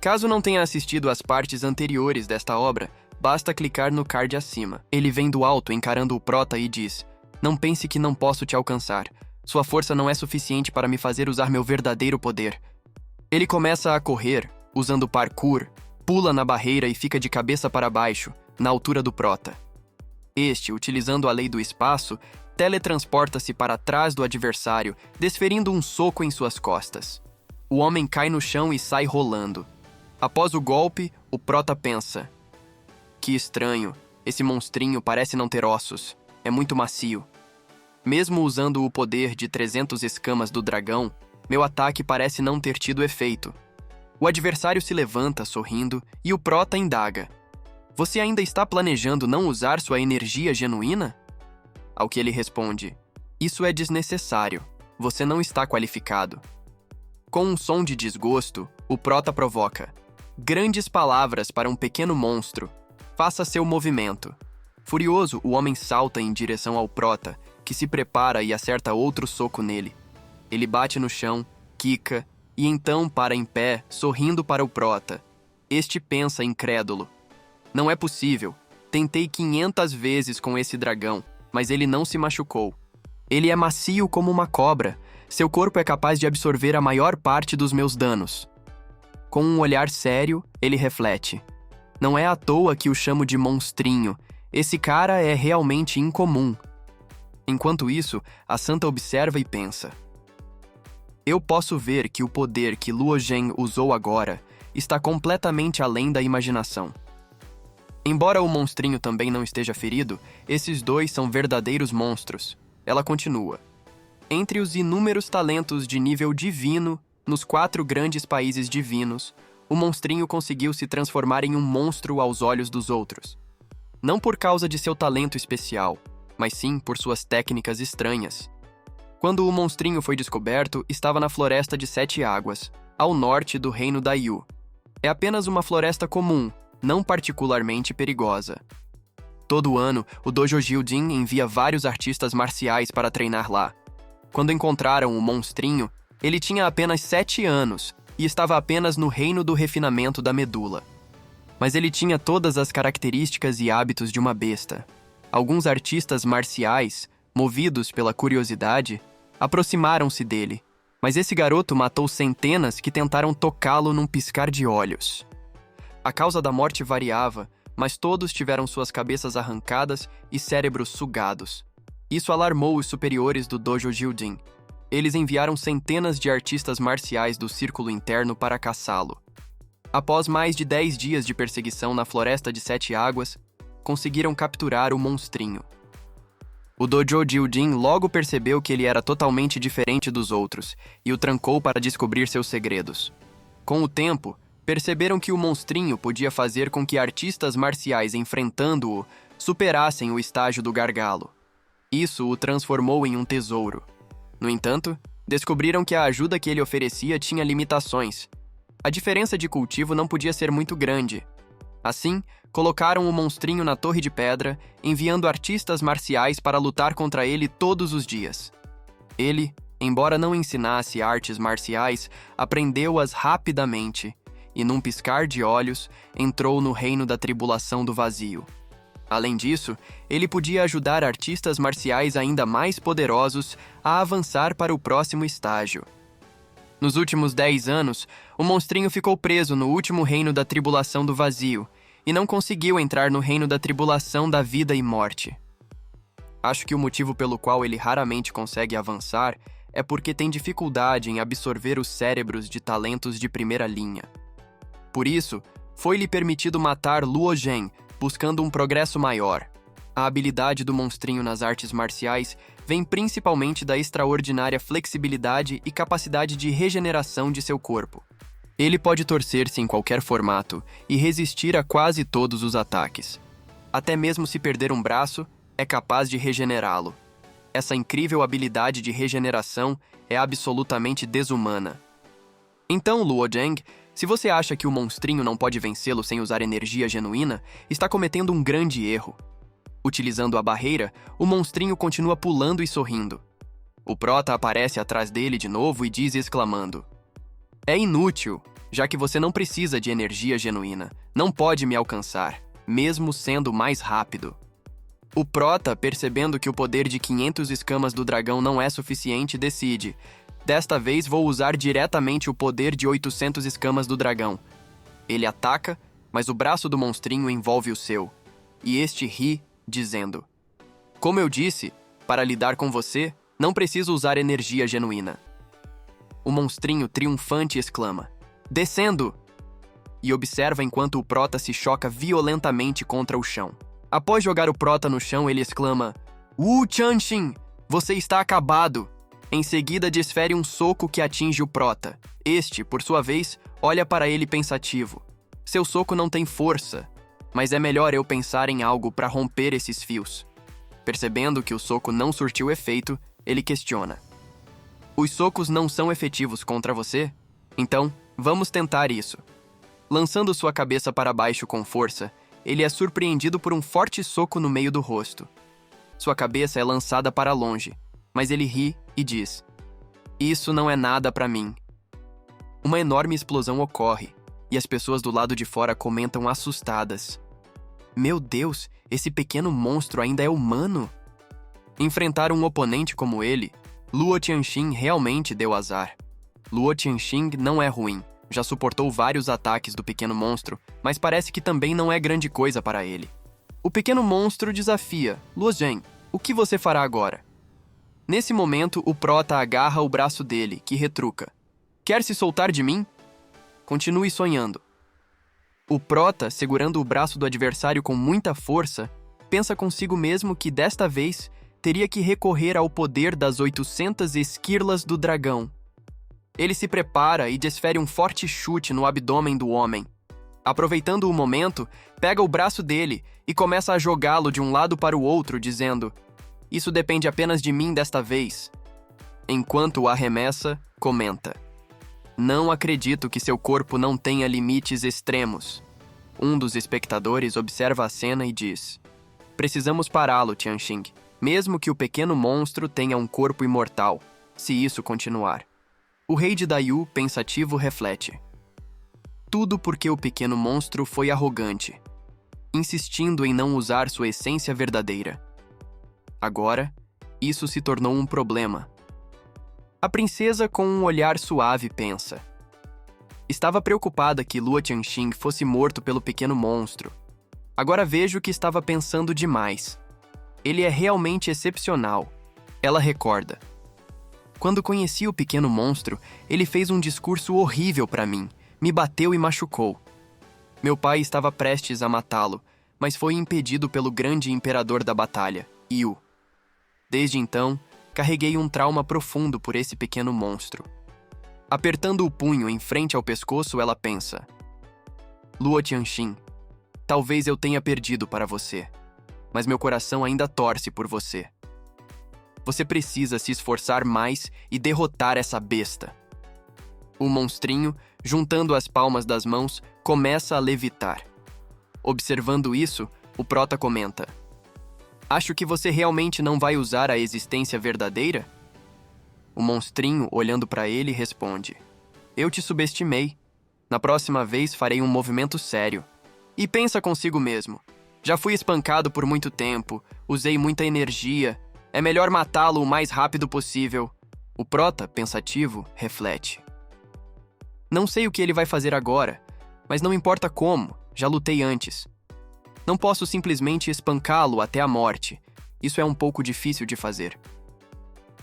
Caso não tenha assistido às partes anteriores desta obra, basta clicar no card acima. Ele vem do alto encarando o prota e diz: "Não pense que não posso te alcançar. Sua força não é suficiente para me fazer usar meu verdadeiro poder." Ele começa a correr, usando parkour, pula na barreira e fica de cabeça para baixo, na altura do prota. Este, utilizando a lei do espaço, teletransporta-se para trás do adversário, desferindo um soco em suas costas. O homem cai no chão e sai rolando. Após o golpe, o prota pensa: "Que estranho, esse monstrinho parece não ter ossos, é muito macio. Mesmo usando o poder de 300 escamas do dragão, meu ataque parece não ter tido efeito." O adversário se levanta, sorrindo, e o prota indaga: "Você ainda está planejando não usar sua energia genuína?" Ao que ele responde: "Isso é desnecessário. Você não está qualificado." Com um som de desgosto, o prota provoca: "Grandes palavras para um pequeno monstro. Faça seu movimento." Furioso, o homem salta em direção ao prota, que se prepara e acerta outro soco nele. Ele bate no chão, quica, e então para em pé, sorrindo para o prota. Este pensa incrédulo: "Não é possível. Tentei 500 vezes com esse dragão, mas ele não se machucou. Ele é macio como uma cobra. Seu corpo é capaz de absorver a maior parte dos meus danos." Com um olhar sério, ele reflete: "Não é à toa que o chamo de monstrinho. Esse cara é realmente incomum." Enquanto isso, a santa observa e pensa: "Eu posso ver que o poder que Luo Zhen usou agora está completamente além da imaginação." Embora o monstrinho também não esteja ferido, esses dois são verdadeiros monstros. Ela continua: "Entre os inúmeros talentos de nível divino nos 4 grandes países divinos, o monstrinho conseguiu se transformar em um monstro aos olhos dos outros. Não por causa de seu talento especial, mas sim por suas técnicas estranhas. Quando o monstrinho foi descoberto, estava na Floresta de 7 Águas, ao norte do reino da Yu. É apenas uma floresta comum, não particularmente perigosa. Todo ano, o Dojo Gyujin envia vários artistas marciais para treinar lá. Quando encontraram o monstrinho, ele tinha apenas 7 anos e estava apenas no reino do refinamento da medula. Mas ele tinha todas as características e hábitos de uma besta. Alguns artistas marciais, movidos pela curiosidade, aproximaram-se dele, mas esse garoto matou centenas que tentaram tocá-lo num piscar de olhos. A causa da morte variava, mas todos tiveram suas cabeças arrancadas e cérebros sugados. Isso alarmou os superiores do Dojo Gyujin. Eles enviaram centenas de artistas marciais do círculo interno para caçá-lo. Após mais de 10 dias de perseguição na Floresta de 7 Águas, conseguiram capturar o monstrinho. O Dojo Gyujin logo percebeu que ele era totalmente diferente dos outros e o trancou para descobrir seus segredos. Com o tempo, perceberam que o monstrinho podia fazer com que artistas marciais enfrentando-o superassem o estágio do gargalo. Isso o transformou em um tesouro. No entanto, descobriram que a ajuda que ele oferecia tinha limitações. A diferença de cultivo não podia ser muito grande. Assim, colocaram o monstrinho na Torre de Pedra, enviando artistas marciais para lutar contra ele todos os dias. Ele, embora não ensinasse artes marciais, aprendeu-as rapidamente e, num piscar de olhos, entrou no reino da tribulação do vazio. Além disso, ele podia ajudar artistas marciais ainda mais poderosos a avançar para o próximo estágio. Nos últimos 10 anos, o monstrinho ficou preso no último reino da tribulação do vazio e não conseguiu entrar no reino da tribulação da vida e morte. Acho que o motivo pelo qual ele raramente consegue avançar é porque tem dificuldade em absorver os cérebros de talentos de primeira linha. Por isso, foi-lhe permitido matar Luo Zhen, buscando um progresso maior. A habilidade do monstrinho nas artes marciais vem principalmente da extraordinária flexibilidade e capacidade de regeneração de seu corpo. Ele pode torcer-se em qualquer formato e resistir a quase todos os ataques. Até mesmo se perder um braço, é capaz de regenerá-lo. Essa incrível habilidade de regeneração é absolutamente desumana. Então, Luo Zheng, se você acha que o monstrinho não pode vencê-lo sem usar energia genuína, está cometendo um grande erro. Utilizando a barreira, o monstrinho continua pulando e sorrindo. O prota aparece atrás dele de novo e diz exclamando: "É inútil. já que você não precisa de energia genuína. Não pode me alcançar, mesmo sendo mais rápido. O Prota, percebendo que o poder de 500 escamas do dragão não é suficiente, decide: desta vez vou usar diretamente o poder de 800 escamas do dragão. Ele ataca, mas o braço do monstrinho envolve o seu, e este ri, dizendo: como eu disse, para lidar com você, não preciso usar energia genuína. O monstrinho triunfante exclama: descendo! E observa enquanto o Prota se choca violentamente contra o chão. Após jogar o Prota no chão, ele exclama: Wu Chanshin, você está acabado! Em seguida, desfere um soco que atinge o Prota. Este, por sua vez, olha para ele pensativo. Seu soco não tem força, mas é melhor eu pensar em algo para romper esses fios. Percebendo que o soco não surtiu efeito, ele questiona: os socos não são efetivos contra você? Então, vamos tentar isso. Lançando sua cabeça para baixo com força, ele é surpreendido por um forte soco no meio do rosto. Sua cabeça é lançada para longe, mas ele ri e diz: isso não é nada para mim. Uma enorme explosão ocorre, e as pessoas do lado de fora comentam assustadas: meu Deus, esse pequeno monstro ainda é humano? Enfrentar um oponente como ele, Luo Tianxing realmente deu azar. Luo Tianxing não é ruim, já suportou vários ataques do pequeno monstro, mas parece que também não é grande coisa para ele. O pequeno monstro desafia: Luo Zhen, o que você fará agora? Nesse momento, o Prota agarra o braço dele, que retruca: quer se soltar de mim? Continue sonhando. O Prota, segurando o braço do adversário com muita força, pensa consigo mesmo que desta vez teria que recorrer ao poder das 800 esquirlas do dragão. Ele se prepara e desfere um forte chute no abdômen do homem. Aproveitando o momento, pega o braço dele e começa a jogá-lo de um lado para o outro, dizendo: isso depende apenas de mim desta vez. Enquanto o arremessa, comenta: não acredito que seu corpo não tenha limites extremos. Um dos espectadores observa a cena e diz: precisamos pará-lo, Tianxing, mesmo que o pequeno monstro tenha um corpo imortal, se isso continuar. O rei de Daiyu, pensativo, reflete: tudo porque o pequeno monstro foi arrogante, insistindo em não usar sua essência verdadeira. Agora, isso se tornou um problema. A princesa, com um olhar suave, pensa: estava preocupada que Luo Tianxing fosse morto pelo pequeno monstro. Agora vejo que estava pensando demais. Ele é realmente excepcional. Ela recorda: quando conheci o pequeno monstro, ele fez um discurso horrível para mim, me bateu e machucou. Meu pai estava prestes a matá-lo, mas foi impedido pelo grande imperador da batalha, Yu. Desde então, carreguei um trauma profundo por esse pequeno monstro. Apertando o punho em frente ao pescoço, ela pensa: Luo Tianxing, talvez eu tenha perdido para você, mas meu coração ainda torce por você. Você precisa se esforçar mais e derrotar essa besta. O monstrinho, juntando as palmas das mãos, começa a levitar. Observando isso, o Prota comenta: acho que você realmente não vai usar a existência verdadeira? O monstrinho, olhando para ele, responde: eu te subestimei. Na próxima vez farei um movimento sério. E pensa consigo mesmo: já fui espancado por muito tempo, usei muita energia, é melhor matá-lo o mais rápido possível. O Prota, pensativo, reflete: não sei o que ele vai fazer agora, mas não importa como, já lutei antes. Não posso simplesmente espancá-lo até a morte. Isso é um pouco difícil de fazer.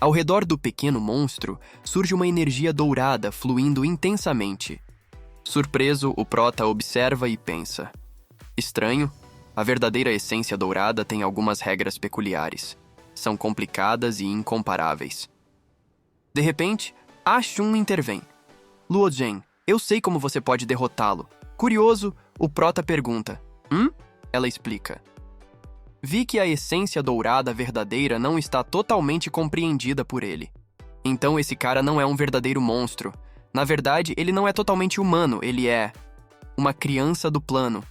Ao redor do pequeno monstro, surge uma energia dourada fluindo intensamente. Surpreso, o Prota observa e pensa: estranho, a verdadeira essência dourada tem algumas regras peculiares. São complicadas e incomparáveis. De repente, Ashun intervém: Luo Zhen, eu sei como você pode derrotá-lo. Curioso, o Prota pergunta: Ela explica: vi que a essência dourada verdadeira não está totalmente compreendida por ele. Então esse cara não é um verdadeiro monstro. Na verdade, ele não é totalmente humano, ele é uma criança do plano.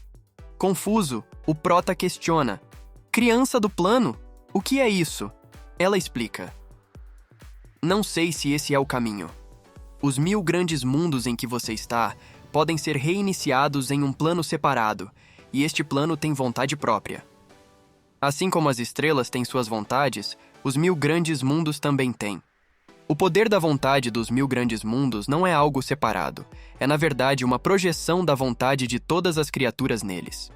Confuso, o Prota questiona: criança do plano? O que é isso? Ela explica: não sei se esse é o caminho. Os 1000 grandes mundos em que você está podem ser reiniciados em um plano separado, e este plano tem vontade própria. Assim como as estrelas têm suas vontades, os 1000 grandes mundos também têm. O poder da vontade dos 1000 grandes mundos não é algo separado, é na verdade uma projeção da vontade de todas as criaturas neles.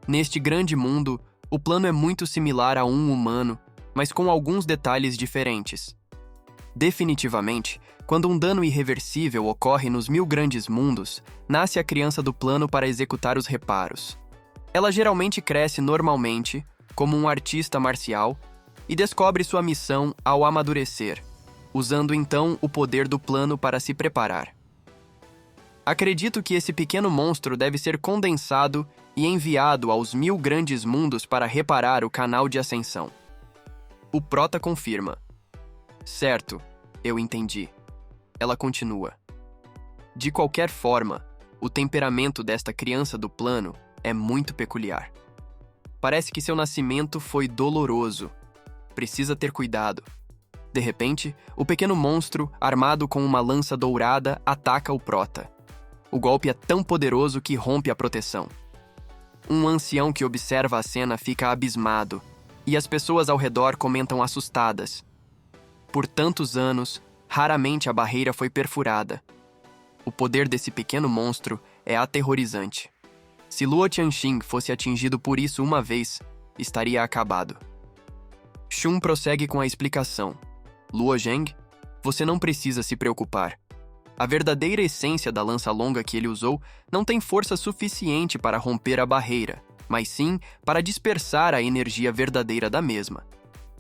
Neste grande mundo, o plano é muito similar a um humano, mas com alguns detalhes diferentes. Definitivamente, quando um dano irreversível ocorre nos 1000 grandes mundos, nasce a criança do plano para executar os reparos. Ela geralmente cresce normalmente, como um artista marcial, e descobre sua missão ao amadurecer, usando então o poder do plano para se preparar. Acredito que esse pequeno monstro deve ser condensado e enviado aos 1000 grandes mundos para reparar o canal de ascensão. O prota confirma. Certo, eu entendi. Ela continua. De qualquer forma, o temperamento desta criança do plano é muito peculiar. Parece que seu nascimento foi doloroso. Precisa ter cuidado. De repente, o pequeno monstro, armado com uma lança dourada, ataca o prota. O golpe é tão poderoso que rompe a proteção. Um ancião que observa a cena fica abismado, e as pessoas ao redor comentam assustadas. Por tantos anos, raramente a barreira foi perfurada. O poder desse pequeno monstro é aterrorizante. Se Luo Tianxing fosse atingido por isso uma vez, estaria acabado. Shun prossegue com a explicação. Luo Zheng, você não precisa se preocupar. A verdadeira essência da lança longa que ele usou não tem força suficiente para romper a barreira, mas sim para dispersar a energia verdadeira da mesma.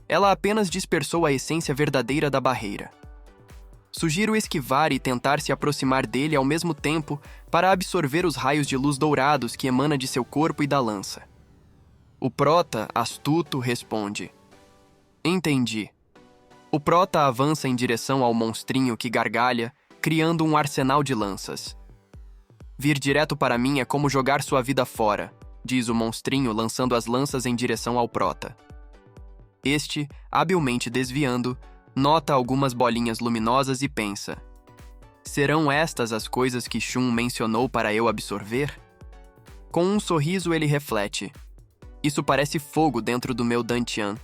Ela apenas dispersou a essência verdadeira da barreira. Sugiro esquivar e tentar se aproximar dele ao mesmo tempo para absorver os raios de luz dourados que emana de seu corpo e da lança. O prota, astuto, responde. Entendi. O prota avança em direção ao monstrinho que gargalha, criando um arsenal de lanças. Vir direto para mim é como jogar sua vida fora, diz o monstrinho lançando as lanças em direção ao prota. Este, habilmente desviando, nota algumas bolinhas luminosas e pensa. Serão estas as coisas que Shun mencionou para eu absorver? Com um sorriso ele reflete. Isso parece fogo dentro do meu Dantian.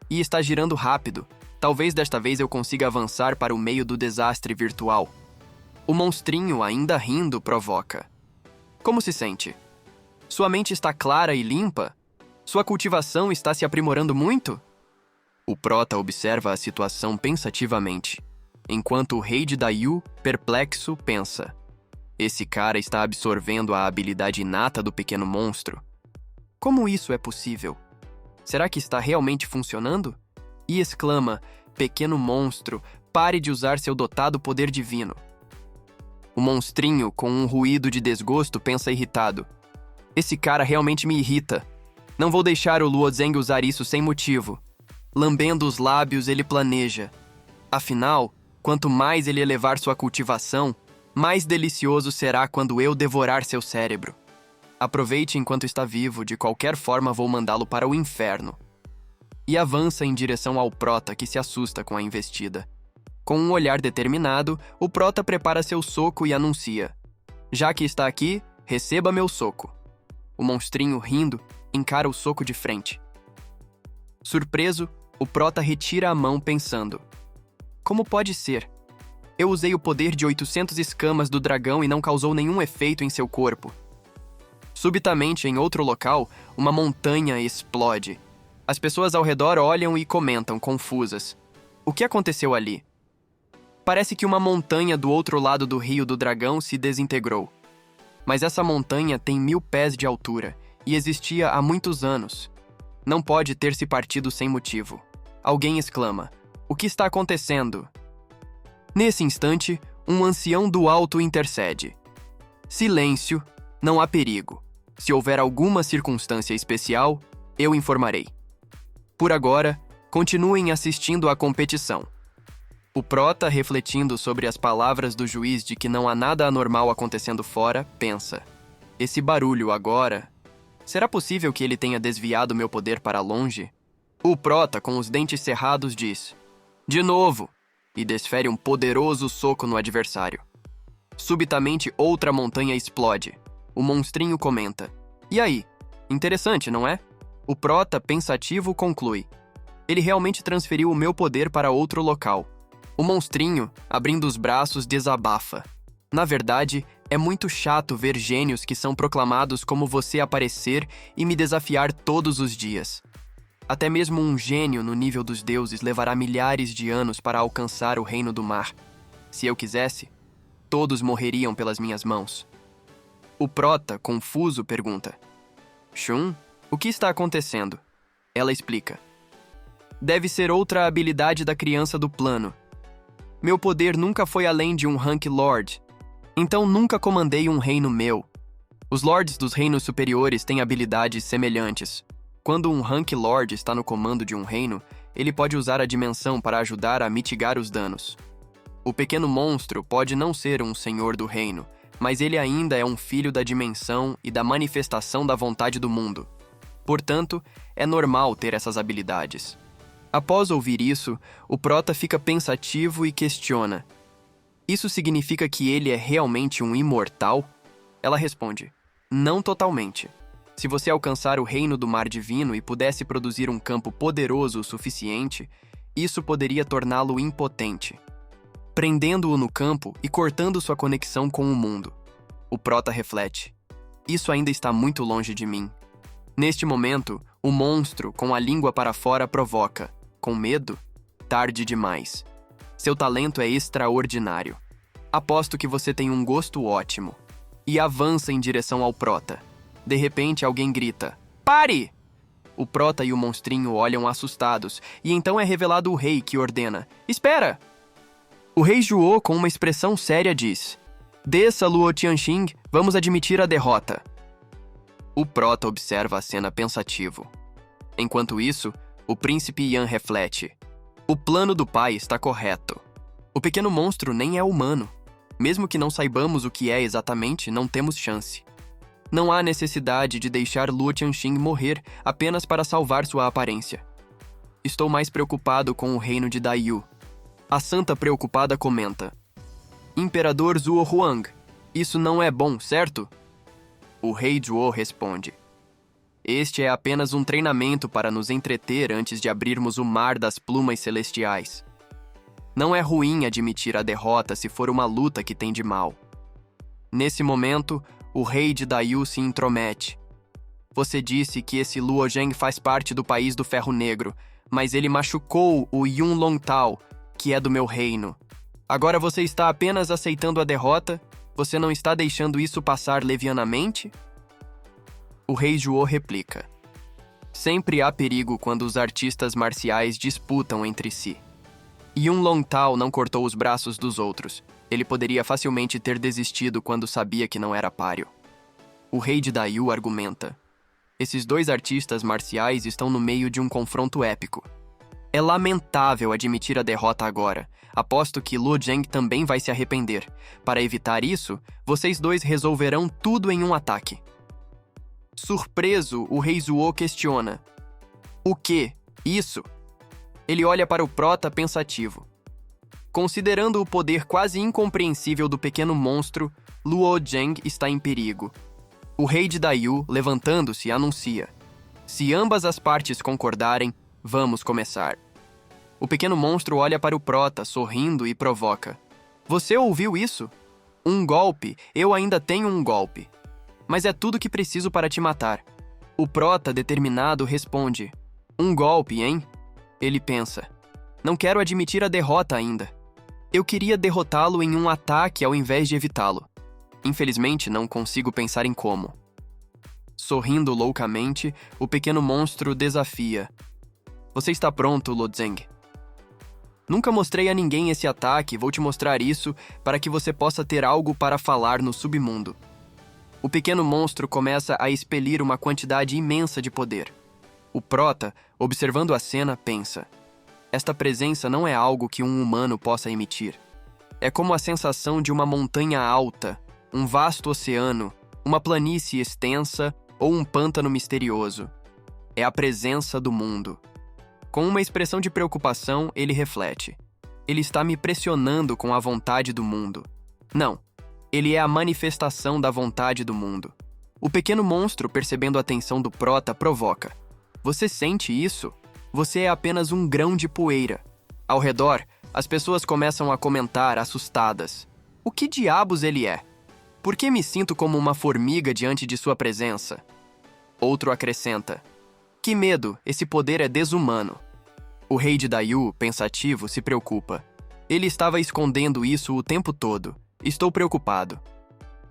E está girando rápido. Talvez desta vez eu consiga avançar para o meio do desastre virtual. O monstrinho, ainda rindo, provoca. Como se sente? Sua mente está clara e limpa? Sua cultivação está se aprimorando muito? O prota observa a situação pensativamente, enquanto o rei de Daiyu, perplexo, pensa. Esse cara está absorvendo a habilidade inata do pequeno monstro. Como isso é possível? Será que está realmente funcionando? E exclama, pequeno monstro, pare de usar seu dotado poder divino. O monstrinho, com um ruído de desgosto, pensa irritado. Esse cara realmente me irrita. Não vou deixar o Luo Zheng usar isso sem motivo. Lambendo os lábios, ele planeja. Afinal, quanto mais ele elevar sua cultivação, mais delicioso será quando eu devorar seu cérebro. Aproveite enquanto está vivo, de qualquer forma vou mandá-lo para o inferno. E avança em direção ao prota, que se assusta com a investida. Com um olhar determinado, o prota prepara seu soco e anuncia. Já que está aqui, receba meu soco. O monstrinho, rindo, encara o soco de frente. Surpreso, o prota retira a mão pensando. Como pode ser? Eu usei o poder de 800 escamas do dragão e não causou nenhum efeito em seu corpo. Subitamente, em outro local, uma montanha explode. As pessoas ao redor olham e comentam, confusas. O que aconteceu ali? Parece que uma montanha do outro lado do Rio do Dragão se desintegrou. Mas essa montanha tem 1000 pés de altura e existia há muitos anos. Não pode ter se partido sem motivo. Alguém exclama, o que está acontecendo? Nesse instante, um ancião do alto intercede. Silêncio, não há perigo. Se houver alguma circunstância especial, eu informarei. Por agora, continuem assistindo à competição. O prota, refletindo sobre as palavras do juiz de que não há nada anormal acontecendo fora, pensa. Esse barulho agora... Será possível que ele tenha desviado meu poder para longe? O prota, com os dentes cerrados, diz... De novo! E desfere um poderoso soco no adversário. Subitamente, outra montanha explode. O monstrinho comenta: "E aí? Interessante, não é?" O prota, pensativo, conclui: "Ele realmente transferiu o meu poder para outro local." O monstrinho, abrindo os braços, desabafa: "Na verdade, é muito chato ver gênios que são proclamados como você aparecer e me desafiar todos os dias. Até mesmo um gênio no nível dos deuses levará milhares de anos para alcançar o reino do mar. Se eu quisesse, todos morreriam pelas minhas mãos." O prota, confuso, pergunta: "Shun, o que está acontecendo?" Ela explica: "Deve ser outra habilidade da criança do plano. Meu poder nunca foi além de um rank Lord, então nunca comandei um reino meu. Os Lords dos reinos superiores têm habilidades semelhantes. Quando um rank Lord está no comando de um reino, ele pode usar a dimensão para ajudar a mitigar os danos. O pequeno monstro pode não ser um senhor do reino, mas ele ainda é um filho da dimensão e da manifestação da vontade do mundo. Portanto, é normal ter essas habilidades." Após ouvir isso, o prota fica pensativo e questiona: "Isso significa que ele é realmente um imortal?" Ela responde: "Não totalmente. Se você alcançar o reino do mar divino e pudesse produzir um campo poderoso o suficiente, isso poderia torná-lo impotente, prendendo-o no campo e cortando sua conexão com o mundo." O prota reflete: "Isso ainda está muito longe de mim." Neste momento, o monstro, com a língua para fora, provoca: "Com medo? Tarde demais. Seu talento é extraordinário. Aposto que você tem um gosto ótimo." E avança em direção ao prota. De repente, alguém grita: "Pare!" O prota e o monstrinho olham assustados, e então é revelado o rei, que ordena: "Espera!" O rei Zhuo, com uma expressão séria, diz: "Desça, Luo Tianxing, vamos admitir a derrota." O prota observa a cena pensativo. Enquanto isso, o príncipe Yan reflete: "O plano do pai está correto. O pequeno monstro nem é humano. Mesmo que não saibamos o que é exatamente, não temos chance. Não há necessidade de deixar Luo Tianxing morrer apenas para salvar sua aparência. Estou mais preocupado com o reino de Daiyu." A santa preocupada comenta: "Imperador Zhuo Huang, isso não é bom, certo?" O rei Zhuo responde: "Este é apenas um treinamento para nos entreter antes de abrirmos o mar das plumas celestiais. Não é ruim admitir a derrota se for uma luta que tem de mal." Nesse momento, o rei de Daiyu se intromete: "Você disse que esse Luo Zheng faz parte do país do Ferro Negro, mas ele machucou o Yun Long Tao, que é do meu reino. Agora você está apenas aceitando a derrota? Você não está deixando isso passar levianamente?" O rei Zhuo replica: "Sempre há perigo quando os artistas marciais disputam entre si. Yun Long Tao não cortou os braços dos outros. Ele poderia facilmente ter desistido quando sabia que não era páreo." O rei de Daiyu argumenta: "Esses dois artistas marciais estão no meio de um confronto épico. É lamentável admitir a derrota agora. Aposto que Luo Zheng também vai se arrepender. Para evitar isso, vocês dois resolverão tudo em um ataque." Surpreso, o rei Zhuo questiona: "O quê? Isso?" Ele olha para o prota pensativo. Considerando o poder quase incompreensível do pequeno monstro, Luo Zheng está em perigo. O rei de Daiyu, levantando-se, anuncia: "Se ambas as partes concordarem, vamos começar." O pequeno monstro olha para o prota, sorrindo, e provoca: "Você ouviu isso? Um golpe, eu ainda tenho um golpe. Mas é tudo que preciso para te matar." O prota, determinado, responde: "Um golpe, hein?" Ele pensa: "Não quero admitir a derrota ainda. Eu queria derrotá-lo em um ataque ao invés de evitá-lo. Infelizmente, não consigo pensar em como." Sorrindo loucamente, o pequeno monstro desafia: "Você está pronto, Luo Zheng? Nunca mostrei a ninguém esse ataque, vou te mostrar isso para que você possa ter algo para falar no submundo." O pequeno monstro começa a expelir uma quantidade imensa de poder. O prota, observando a cena, pensa: "Esta presença não é algo que um humano possa emitir. É como a sensação de uma montanha alta, um vasto oceano, uma planície extensa ou um pântano misterioso. É a presença do mundo." Com uma expressão de preocupação, ele reflete: "Ele está me pressionando com a vontade do mundo. Não, Ele é a manifestação da vontade do mundo. O pequeno monstro, percebendo a tensão do prota, provoca. Você sente isso? Você é apenas um grão de poeira. Ao redor, as pessoas começam a comentar, assustadas. O que diabos ele é? Por que me sinto como uma formiga diante de sua presença? Outro acrescenta. Que medo, esse poder é desumano. O rei de Daiyu, pensativo, se preocupa. Ele estava escondendo isso o tempo todo. Estou preocupado.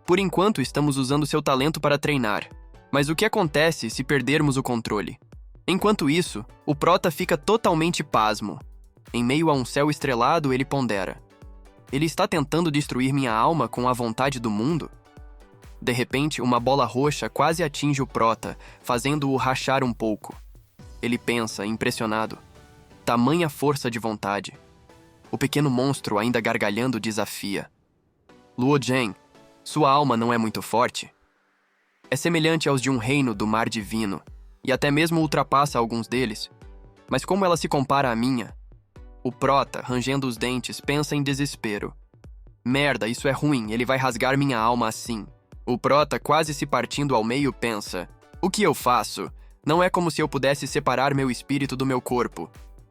Por enquanto, estamos usando seu talento para treinar. Mas o que acontece se perdermos o controle? Enquanto isso, o prota fica totalmente pasmo. Em meio a um céu estrelado, ele pondera. Ele está tentando destruir minha alma com a vontade do mundo? De repente, uma bola roxa quase atinge o prota, fazendo-o rachar um pouco. Ele pensa, impressionado. Tamanha força de vontade. O pequeno monstro, ainda gargalhando, desafia. Luo Zhen, sua alma não é muito forte? É semelhante aos de um reino do mar divino, e até mesmo ultrapassa alguns deles. Mas como ela se compara à minha? O prota, rangendo os dentes, pensa em desespero. Merda, isso é ruim, ele vai rasgar minha alma assim. O prota, quase se partindo ao meio, pensa. O que eu faço? Não é como se eu pudesse separar meu espírito do meu corpo.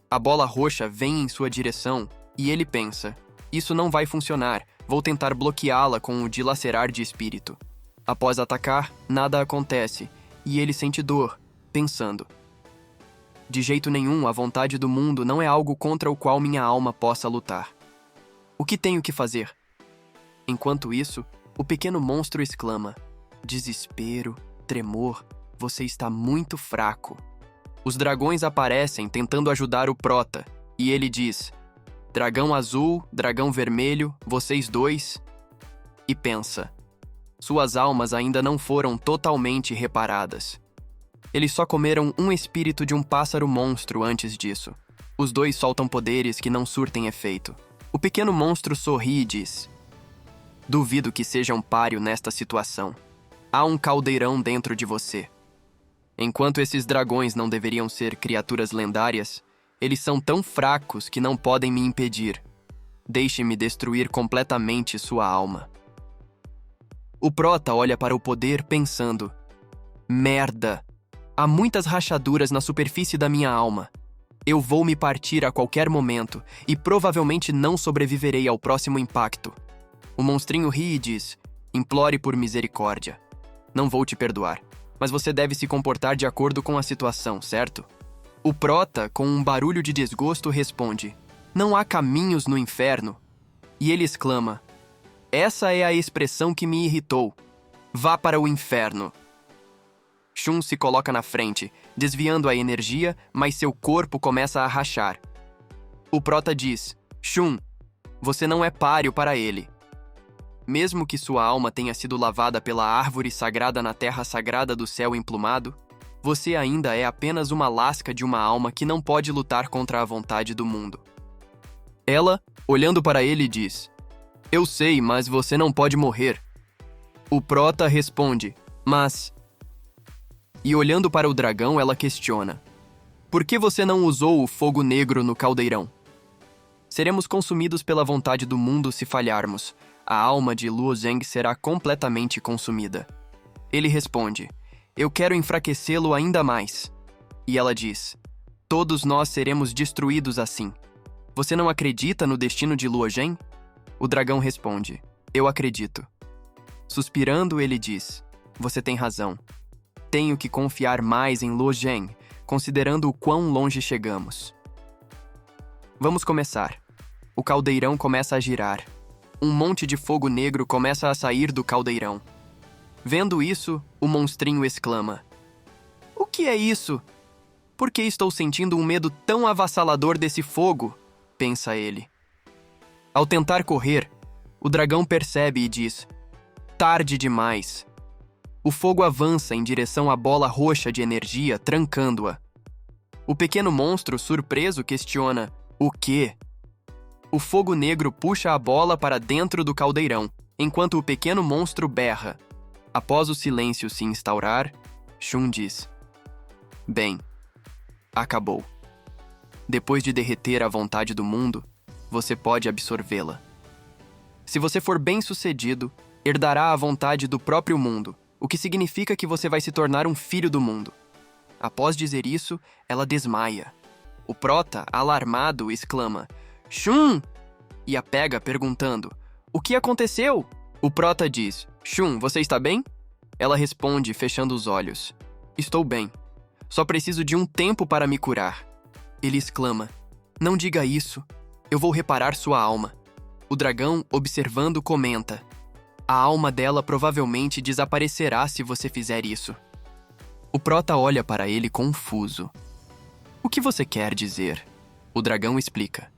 A bola roxa vem em sua direção, e ele pensa. Isso não vai funcionar, vou tentar bloqueá-la com o dilacerar de espírito. Após atacar, nada acontece, e ele sente dor, pensando. De jeito nenhum, a vontade do mundo não é algo contra o qual minha alma possa lutar. O que tenho que fazer? Enquanto isso, o pequeno monstro exclama. Desespero, tremor, você está muito fraco. Os dragões aparecem tentando ajudar o prota, e ele diz... Dragão azul, dragão vermelho, vocês dois... E pensa. Suas almas ainda não foram totalmente reparadas. Eles só comeram um espírito de um pássaro monstro antes disso. Os dois soltam poderes que não surtem efeito. O pequeno monstro sorri e diz... Duvido que seja um páreo nesta situação. Há um caldeirão dentro de você. Enquanto esses dragões não deveriam ser criaturas lendárias, eles são tão fracos que não podem me impedir. Deixe-me destruir completamente sua alma. O prota olha para o poder pensando... Merda! Há muitas rachaduras na superfície da minha alma. Eu vou me partir a qualquer momento e provavelmente não sobreviverei ao próximo impacto. O monstrinho ri e diz... Implore por misericórdia. Não vou te perdoar, mas você deve se comportar de acordo com a situação, certo? O prota, com um barulho de desgosto, responde... Não há caminhos no inferno. E ele exclama... Essa é a expressão que me irritou. Vá para o inferno. Shun se coloca na frente, desviando a energia, mas seu corpo começa a rachar. O prota diz... Shun, você não é páreo para ele. Mesmo que sua alma tenha sido lavada pela árvore sagrada na terra sagrada do céu emplumado, você ainda é apenas uma lasca de uma alma que não pode lutar contra a vontade do mundo. Ela, olhando para ele, diz... Eu sei, mas você não pode morrer. O prota responde... Mas... E olhando para o dragão, ela questiona... Por que você não usou o fogo negro no caldeirão? Seremos consumidos pela vontade do mundo se falharmos. A alma de Luo Zeng será completamente consumida. Ele responde... Eu quero enfraquecê-lo ainda mais. E ela diz... Todos nós seremos destruídos assim. Você não acredita no destino de Luo Zhen? O dragão responde... Eu acredito. Suspirando, ele diz... Você tem razão. Tenho que confiar mais em Luo Zhen, considerando o quão longe chegamos. Vamos começar. O caldeirão começa a girar. Um monte de fogo negro começa a sair do caldeirão. Vendo isso, o monstrinho exclama... O que é isso? Por que estou sentindo um medo tão avassalador desse fogo? Pensa ele. Ao tentar correr, o dragão percebe e diz... Tarde demais. O fogo avança em direção à bola roxa de energia, trancando-a. O pequeno monstro, surpreso, questiona... O quê? O fogo negro puxa a bola para dentro do caldeirão, enquanto o pequeno monstro berra. Após o silêncio se instaurar, Shun diz... Bem, acabou. Depois de derreter a vontade do mundo, você pode absorvê-la. Se você for bem-sucedido, Herdará a vontade do próprio mundo, o que significa que você vai se tornar um filho do mundo. Após dizer isso, ela desmaia. O prota, alarmado, exclama: Shun! E a pega perguntando: O que aconteceu? O prota diz: Shun, você está bem? Ela responde, fechando os olhos: Estou bem. Só preciso de um tempo para me curar. Ele exclama: Não diga isso. Eu vou reparar sua alma. O dragão, observando, comenta: A alma dela provavelmente desaparecerá se você fizer isso. O prota olha para ele confuso. O que você quer dizer? O dragão explica.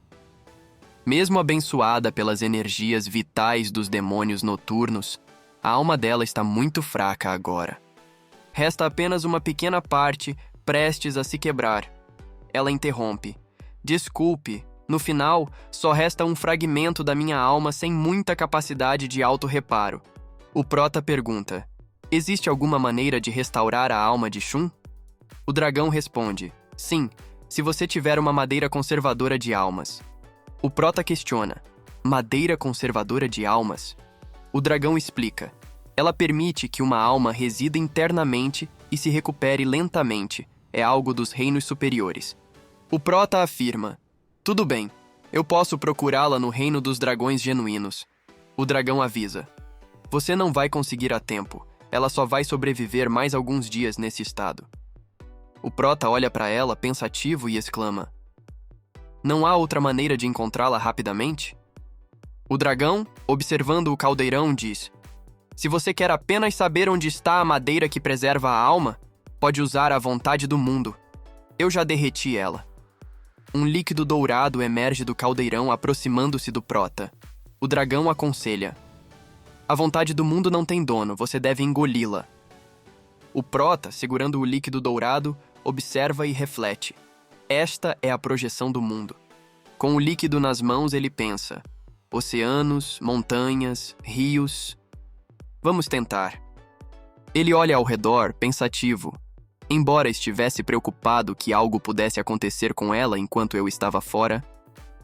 Mesmo abençoada pelas energias vitais dos demônios noturnos, a alma dela está muito fraca agora. Resta apenas uma pequena parte, prestes a se quebrar. Ela interrompe. Desculpe, no final, só resta um fragmento da minha alma sem muita capacidade de auto-reparo. O prota pergunta: Existe alguma maneira de restaurar a alma de Shun? O dragão responde: Sim, se você tiver uma madeira conservadora de almas. O prota questiona: Madeira conservadora de almas? O dragão explica: Ela permite que uma alma resida internamente e se recupere lentamente. É algo dos reinos superiores. O prota afirma: Tudo bem, eu posso procurá-la no reino dos dragões genuínos. O dragão avisa: Você não vai conseguir a tempo. Ela só vai sobreviver mais alguns dias nesse estado. O prota olha para ela pensativo e exclama: Não há outra maneira de encontrá-la rapidamente? O dragão, observando o caldeirão, diz: Se você quer apenas saber onde está a madeira que preserva a alma, pode usar a vontade do mundo. Eu já derreti ela. Um líquido dourado emerge do caldeirão aproximando-se do prota. O dragão aconselha: A vontade do mundo não tem dono, você deve engoli-la. O prota, segurando o líquido dourado, observa e reflete. Esta é a projeção do mundo. Com o líquido nas mãos, ele pensa: oceanos, montanhas, rios. Vamos tentar. Ele olha ao redor, pensativo. Embora estivesse preocupado que algo pudesse acontecer com ela enquanto eu estava fora,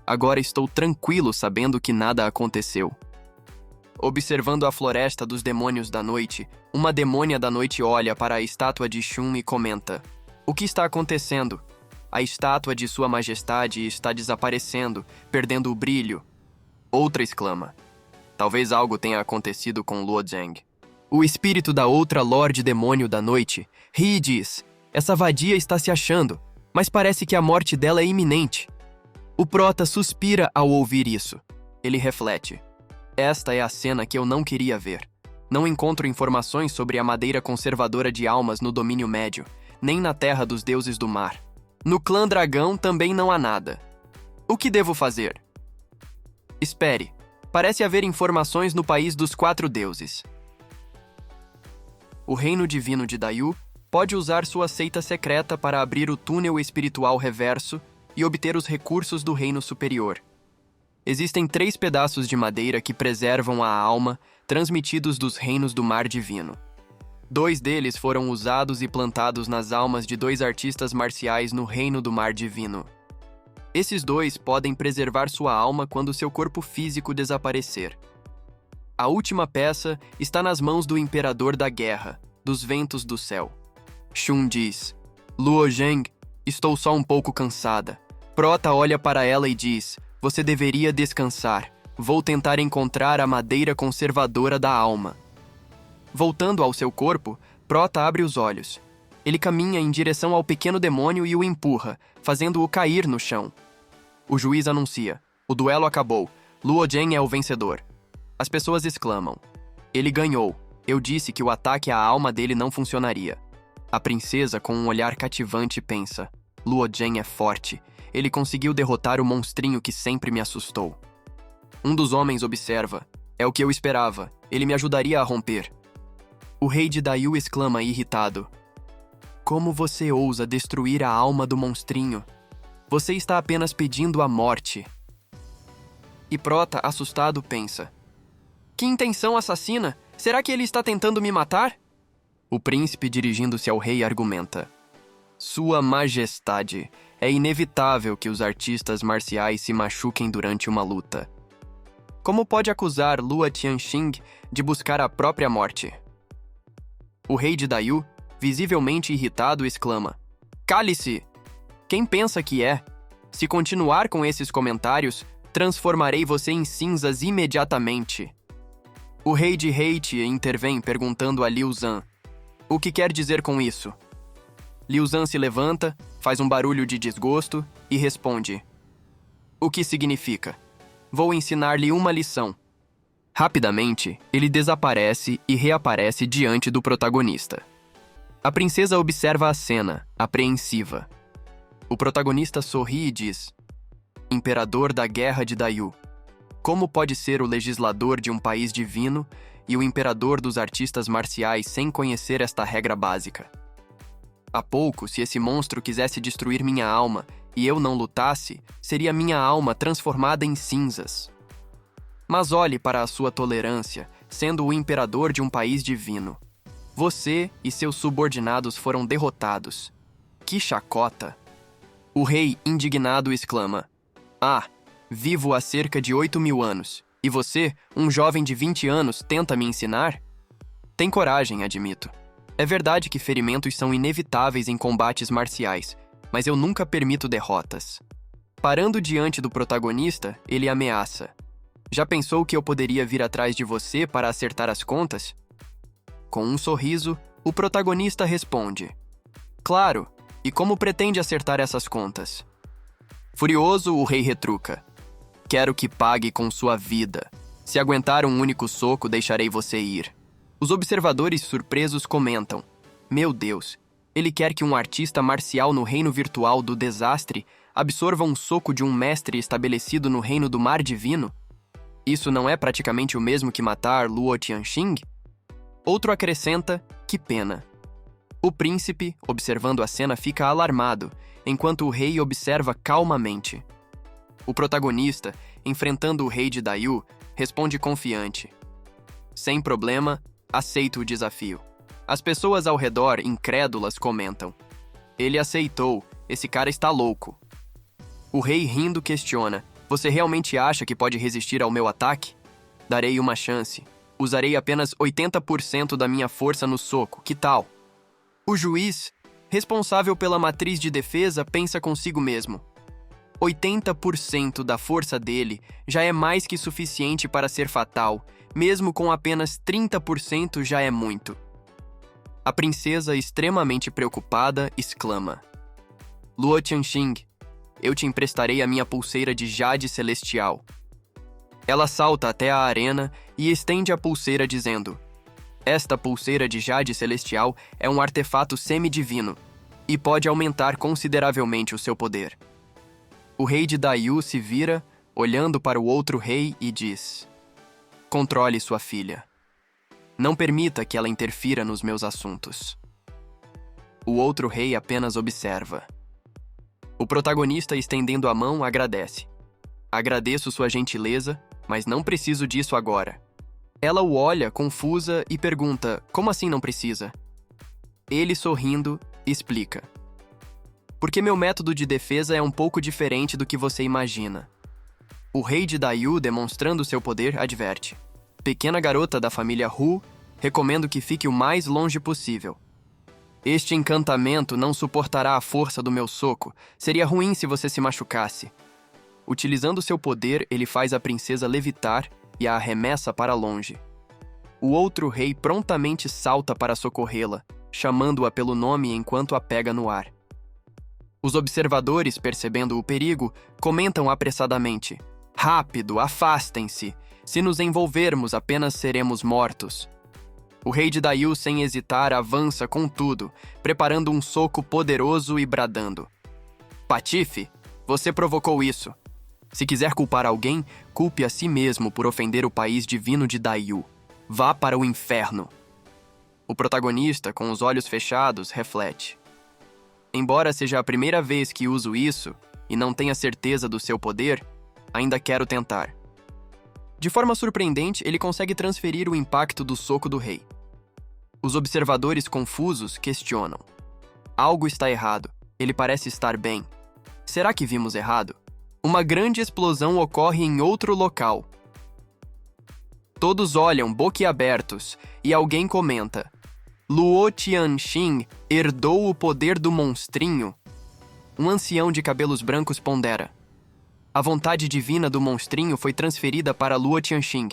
agora estou tranquilo sabendo que nada aconteceu. Observando a floresta dos demônios da noite, uma demônia da noite olha para a estátua de Shun e comenta: O que está acontecendo? A estátua de Sua Majestade está desaparecendo, perdendo o brilho. Outra exclama: Talvez algo tenha acontecido com Luo Zheng. O espírito da outra Lorde Demônio da Noite ri e diz: Essa vadia está se achando, mas parece que a morte dela é iminente. O prota suspira ao ouvir isso. Ele reflete: Esta é a cena que eu não queria ver. Não encontro informações sobre a madeira conservadora de almas no domínio médio, nem na terra dos deuses do mar. No clã dragão também não há nada. O que devo fazer? Espere, parece haver informações no país dos 4 deuses. O reino divino de Dayu pode usar sua seita secreta para abrir o túnel espiritual reverso e obter os recursos do reino superior. Existem 3 pedaços de madeira que preservam a alma, transmitidos dos reinos do mar divino. 2 deles foram usados e plantados nas almas de 2 artistas marciais no reino do mar divino. Esses 2 podem preservar sua alma quando seu corpo físico desaparecer. A última peça está nas mãos do Imperador da Guerra, dos Ventos do Céu. Shun diz: Luo Zheng, estou só um pouco cansada. Prota olha para ela e diz: Você deveria descansar. Vou tentar encontrar a madeira conservadora da alma. Voltando ao seu corpo, Prota abre os olhos. Ele caminha em direção ao pequeno demônio e o empurra, fazendo-o cair no chão. O juiz anuncia: O duelo acabou. Luo Zheng é o vencedor. As pessoas exclamam: Ele ganhou. Eu disse que o ataque à alma dele não funcionaria. A princesa, com um olhar cativante, pensa: Luo Zheng é forte. Ele conseguiu derrotar o monstrinho que sempre me assustou. Um dos homens observa: É o que eu esperava. Ele me ajudaria a romper. O rei de Dayu exclama irritado: Como você ousa destruir a alma do monstrinho? Você está apenas pedindo a morte. E Prota, assustado, pensa: Que intenção assassina? Será que ele está tentando me matar? O príncipe, dirigindo-se ao rei, argumenta: Sua Majestade, é inevitável que os artistas marciais se machuquem durante uma luta. Como pode acusar Luo Tianxing de buscar a própria morte? O rei de Daiyu, visivelmente irritado, exclama: Cale-se! Quem pensa que é? Se continuar com esses comentários, transformarei você em cinzas imediatamente. O rei de Heitie intervém perguntando a Liu Zhan: O que quer dizer com isso? Liu Zhan se levanta, faz um barulho de desgosto e responde: O que significa? Vou ensinar-lhe uma lição. Rapidamente, ele desaparece e reaparece diante do protagonista. A princesa observa a cena, apreensiva. O protagonista sorri e diz: Imperador da Guerra de Daiyu, como pode ser o legislador de um país divino e o imperador dos artistas marciais sem conhecer esta regra básica? Há pouco, se esse monstro quisesse destruir minha alma e eu não lutasse, seria minha alma transformada em cinzas. Mas olhe para a sua tolerância, sendo o imperador de um país divino. Você e seus subordinados foram derrotados. Que chacota! O rei, indignado, exclama: Ah, vivo há cerca de 8.000 anos, e você, um jovem de 20 anos, tenta me ensinar? Tem coragem, admito. É verdade que ferimentos são inevitáveis em combates marciais, mas eu nunca permito derrotas. Parando diante do protagonista, ele ameaça: Já pensou que eu poderia vir atrás de você para acertar as contas? Com um sorriso, o protagonista responde: Claro, e como pretende acertar essas contas? Furioso, o rei retruca: Quero que pague com sua vida. Se aguentar um único soco, deixarei você ir. Os observadores surpresos comentam: Meu Deus, ele quer que um artista marcial no reino virtual do desastre absorva um soco de um mestre estabelecido no reino do mar divino? Isso não é praticamente o mesmo que matar Luo Tianxing? Outro acrescenta: Que pena. O príncipe, observando a cena, fica alarmado, enquanto o rei observa calmamente. O protagonista, enfrentando o rei de Daiyu, responde confiante: Sem problema, aceito o desafio. As pessoas ao redor, incrédulas, comentam: Ele aceitou, esse cara está louco. O rei, rindo, questiona: Você realmente acha que pode resistir ao meu ataque? Darei uma chance. Usarei apenas 80% da minha força no soco, que tal? O juiz, responsável pela matriz de defesa, pensa consigo mesmo: 80% da força dele já é mais que suficiente para ser fatal, mesmo com apenas 30% já é muito. A princesa, extremamente preocupada, exclama: Luo Tianxing, eu te emprestarei a minha pulseira de jade celestial. Ela salta até a arena e estende a pulseira dizendo: Esta pulseira de jade celestial é um artefato semidivino e pode aumentar consideravelmente o seu poder. O rei de Daiyu se vira, olhando para o outro rei, e diz: Controle sua filha. Não permita que ela interfira nos meus assuntos. O outro rei apenas observa. O protagonista, estendendo a mão, agradece. Agradeço sua gentileza, mas não preciso disso agora. Ela o olha, confusa, e pergunta: Como assim não precisa? Ele, sorrindo, explica: Porque meu método de defesa é um pouco diferente do que você imagina. O rei de Daiyu, demonstrando seu poder, adverte: Pequena garota da família Hu, recomendo que fique o mais longe possível. Este encantamento não suportará a força do meu soco. Seria ruim se você se machucasse. Utilizando seu poder, ele faz a princesa levitar e a arremessa para longe. O outro rei prontamente salta para socorrê-la, chamando-a pelo nome enquanto a pega no ar. Os observadores, percebendo o perigo, comentam apressadamente: Rápido, afastem-se! Se nos envolvermos, apenas seremos mortos. O rei de Daiyu, sem hesitar, avança com tudo, preparando um soco poderoso e bradando: Patife, você provocou isso. Se quiser culpar alguém, culpe a si mesmo por ofender o país divino de Daiyu. Vá para o inferno. O protagonista, com os olhos fechados, reflete: Embora seja a primeira vez que uso isso e não tenha certeza do seu poder, ainda quero tentar. De forma surpreendente, ele consegue transferir o impacto do soco do rei. Os observadores confusos questionam: Algo está errado. Ele parece estar bem. Será que vimos errado? Uma grande explosão ocorre em outro local. Todos olham boquiabertos e alguém comenta: Luo Tianxing herdou o poder do monstrinho? Um ancião de cabelos brancos pondera: a vontade divina do monstrinho foi transferida para Luo Tianxing.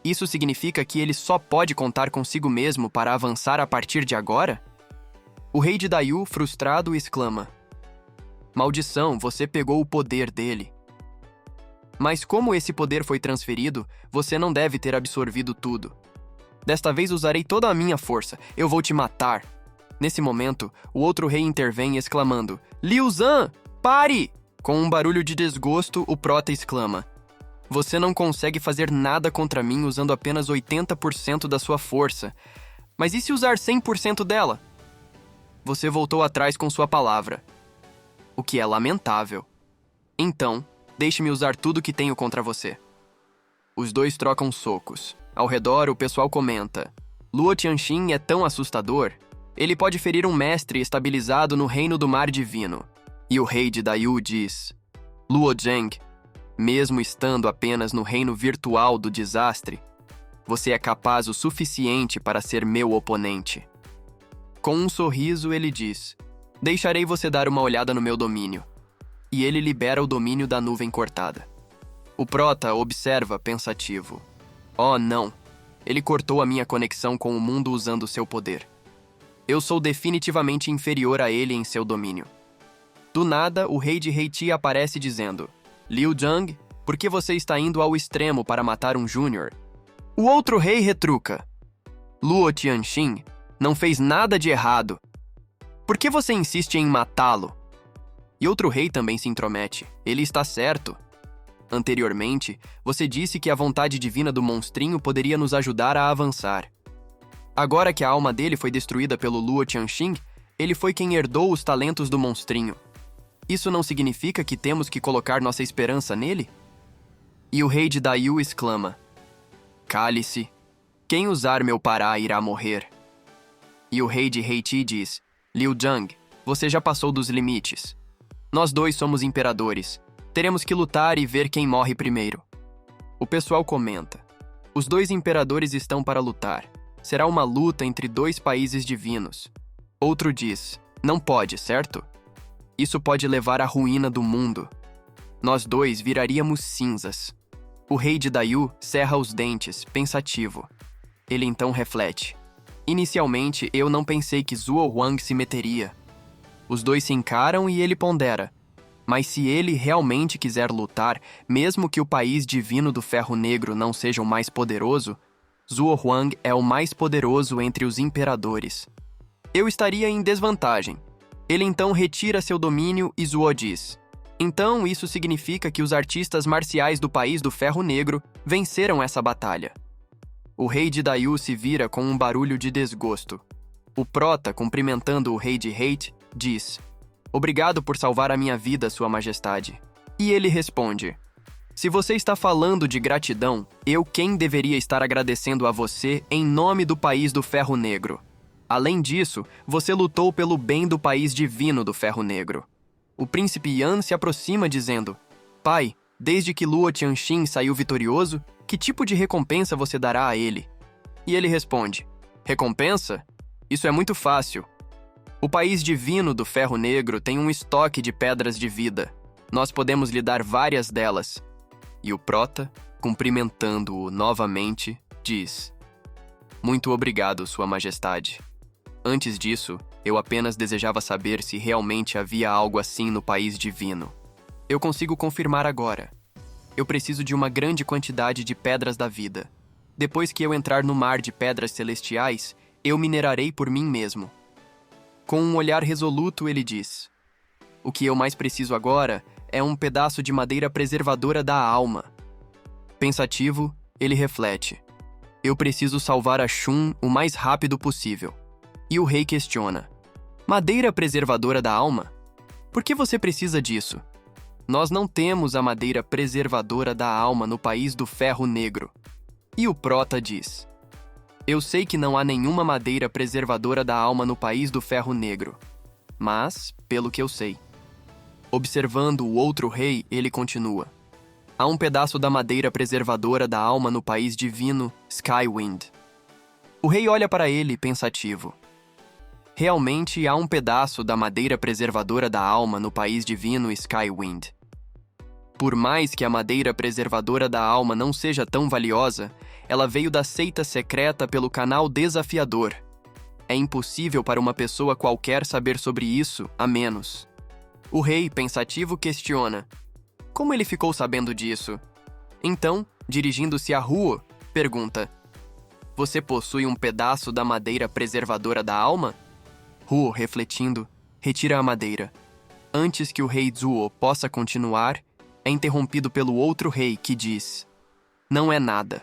Isso significa que ele só pode contar consigo mesmo para avançar a partir de agora? O rei de Daiyu, frustrado, exclama: maldição, você pegou o poder dele. Mas como esse poder foi transferido, você não deve ter absorvido tudo. Desta vez usarei toda a minha força. Eu vou te matar. Nesse momento, o outro rei intervém exclamando: Liu Zhan, pare! Com um barulho de desgosto, o prota exclama: você não consegue fazer nada contra mim usando apenas 80% da sua força. Mas e se usar 100% dela? Você voltou atrás com sua palavra. O que é lamentável. Então, deixe-me usar tudo que tenho contra você. Os dois trocam socos. Ao redor, o pessoal comenta: Luo Tianxing é tão assustador. Ele pode ferir um mestre estabilizado no reino do mar divino. E o rei de Daiyu diz: Luo Zheng, mesmo estando apenas no reino virtual do desastre, você é capaz o suficiente para ser meu oponente. Com um sorriso, ele diz: deixarei você dar uma olhada no meu domínio. E ele libera o domínio da nuvem cortada. O prota observa pensativo. Oh, não. Ele cortou a minha conexão com o mundo usando seu poder. Eu sou definitivamente inferior a ele em seu domínio. Do nada, o rei de Heiti aparece dizendo: Liu Zhang, por que você está indo ao extremo para matar um júnior? O outro rei retruca: Luo Tianxing não fez nada de errado. Por que você insiste em matá-lo? E outro rei também se intromete: ele está certo. Anteriormente, você disse que a vontade divina do monstrinho poderia nos ajudar a avançar. Agora que a alma dele foi destruída pelo Luo Tianxing, ele foi quem herdou os talentos do monstrinho. Isso não significa que temos que colocar nossa esperança nele? E o rei de Daiyu exclama: cale-se. Quem usar meu pará irá morrer. E o rei de Heiti diz: Liu Zhang, você já passou dos limites. Nós dois somos imperadores. Teremos que lutar e ver quem morre primeiro. O pessoal comenta: os dois imperadores estão para lutar. Será uma luta entre dois países divinos. Outro diz: não pode, certo? Isso pode levar à ruína do mundo. Nós dois viraríamos cinzas. O rei de Daiyu cerra os dentes, pensativo. Ele então reflete: inicialmente, eu não pensei que Zhuo Huang se meteria. Os dois se encaram e ele pondera: mas se ele realmente quiser lutar, mesmo que o país divino do Ferro Negro não seja o mais poderoso, Zhuo Huang é o mais poderoso entre os imperadores. Eu estaria em desvantagem. Ele então retira seu domínio e Zhuo diz: então isso significa que os artistas marciais do país do Ferro Negro venceram essa batalha. O rei de Daiyu se vira com um barulho de desgosto. O prota, cumprimentando o rei de Heiti, diz: obrigado por salvar a minha vida, Sua Majestade. E ele responde: se você está falando de gratidão, eu quem deveria estar agradecendo a você em nome do país do Ferro Negro. Além disso, você lutou pelo bem do país divino do Ferro Negro. O príncipe Yan se aproxima dizendo: pai, desde que Luo Tianxing saiu vitorioso, que tipo de recompensa você dará a ele? E ele responde: recompensa? Isso é muito fácil. O país divino do Ferro Negro tem um estoque de pedras de vida. Nós podemos lhe dar várias delas. E o prota, cumprimentando-o novamente, diz: muito obrigado, Sua Majestade. Antes disso, eu apenas desejava saber se realmente havia algo assim no país divino. Eu consigo confirmar agora. Eu preciso de uma grande quantidade de pedras da vida. Depois que eu entrar no mar de pedras celestiais, eu minerarei por mim mesmo. Com um olhar resoluto, ele diz: o que eu mais preciso agora é um pedaço de madeira preservadora da alma. Pensativo, ele reflete: eu preciso salvar a Shun o mais rápido possível. E o rei questiona: madeira preservadora da alma? Por que você precisa disso? Nós não temos a madeira preservadora da alma no país do Ferro Negro. E o prota diz: eu sei que não há nenhuma madeira preservadora da alma no país do Ferro Negro. Mas, pelo que eu sei. Observando o outro rei, ele continua: Há um pedaço da madeira preservadora da alma no país divino, Skywind. O rei olha para ele, pensativo. Realmente há um pedaço da madeira preservadora da alma no país divino, Skywind. Por mais que a madeira preservadora da alma não seja tão valiosa, ela veio da seita secreta pelo canal desafiador. É impossível para uma pessoa qualquer saber sobre isso, a menos. O rei, pensativo, questiona. Como ele ficou sabendo disso? Então, dirigindo-se a Huo, pergunta: Você possui um pedaço da madeira preservadora da alma? Huo, refletindo, retira a madeira. Antes que o rei Zuo possa continuar, é interrompido pelo outro rei que diz: Não é nada.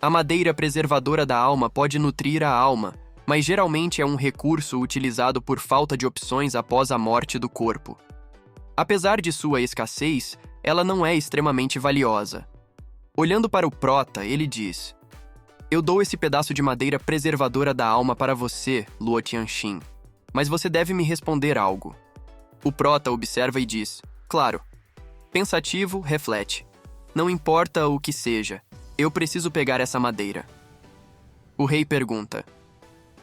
A madeira preservadora da alma pode nutrir a alma, mas geralmente é um recurso utilizado por falta de opções após a morte do corpo. Apesar de sua escassez, ela não é extremamente valiosa. Olhando para o Prota, ele diz: Eu dou esse pedaço de madeira preservadora da alma para você, Luo Tianxin, mas você deve me responder algo. O Prota observa e diz: Claro. Pensativo, reflete. Não importa o que seja, eu preciso pegar essa madeira. O rei pergunta: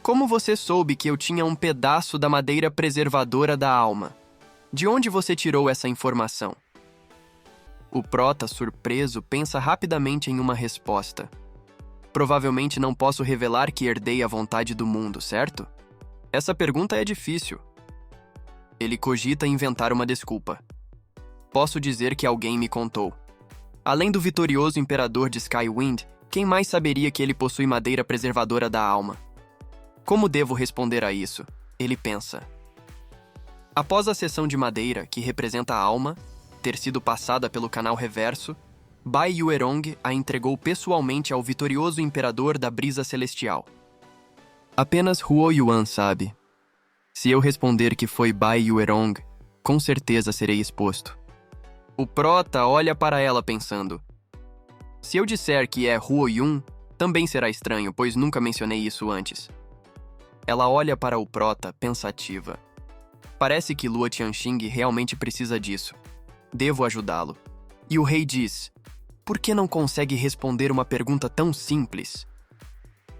Como você soube que eu tinha um pedaço da madeira preservadora da alma? De onde você tirou essa informação? O Prota, surpreso, pensa rapidamente em uma resposta. Provavelmente não posso revelar que herdei a vontade do mundo, certo? Essa pergunta é difícil. Ele cogita inventar uma desculpa. Posso dizer que alguém me contou. Além do vitorioso imperador de Skywind, quem mais saberia que ele possui madeira preservadora da alma? Como devo responder a isso? Ele pensa. Após a seção de madeira, que representa a alma, ter sido passada pelo canal reverso, Bai Yuerong a entregou pessoalmente ao vitorioso imperador da brisa celestial. Apenas Huo Yuan sabe. Se eu responder que foi Bai Yuerong, com certeza serei exposto. O Prota olha para ela pensando. Se eu disser que é Huo Yun, também será estranho, pois nunca mencionei isso antes. Ela olha para o Prota, pensativa. Parece que Luo Tianxing realmente precisa disso. Devo ajudá-lo. E o rei diz: Por que não consegue responder uma pergunta tão simples?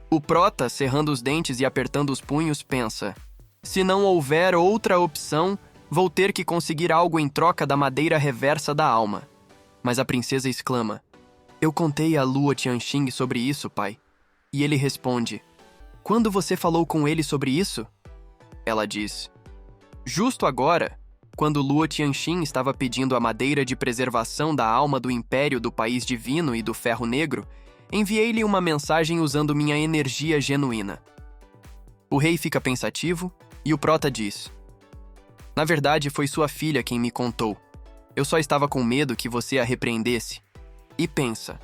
O Prota, cerrando os dentes e apertando os punhos, pensa: Se não houver outra opção, vou ter que conseguir algo em troca da madeira reversa da alma. Mas a princesa exclama: Eu contei a Luo Tianxing sobre isso, pai. E ele responde: Quando você falou com ele sobre isso? Ela diz: Justo agora, quando Luo Tianxin estava pedindo a madeira de preservação da alma do império do país divino e do ferro negro, enviei-lhe uma mensagem usando minha energia genuína. O rei fica pensativo e o Prota diz: Na verdade, foi sua filha quem me contou. Eu só estava com medo que você a repreendesse. E pensa: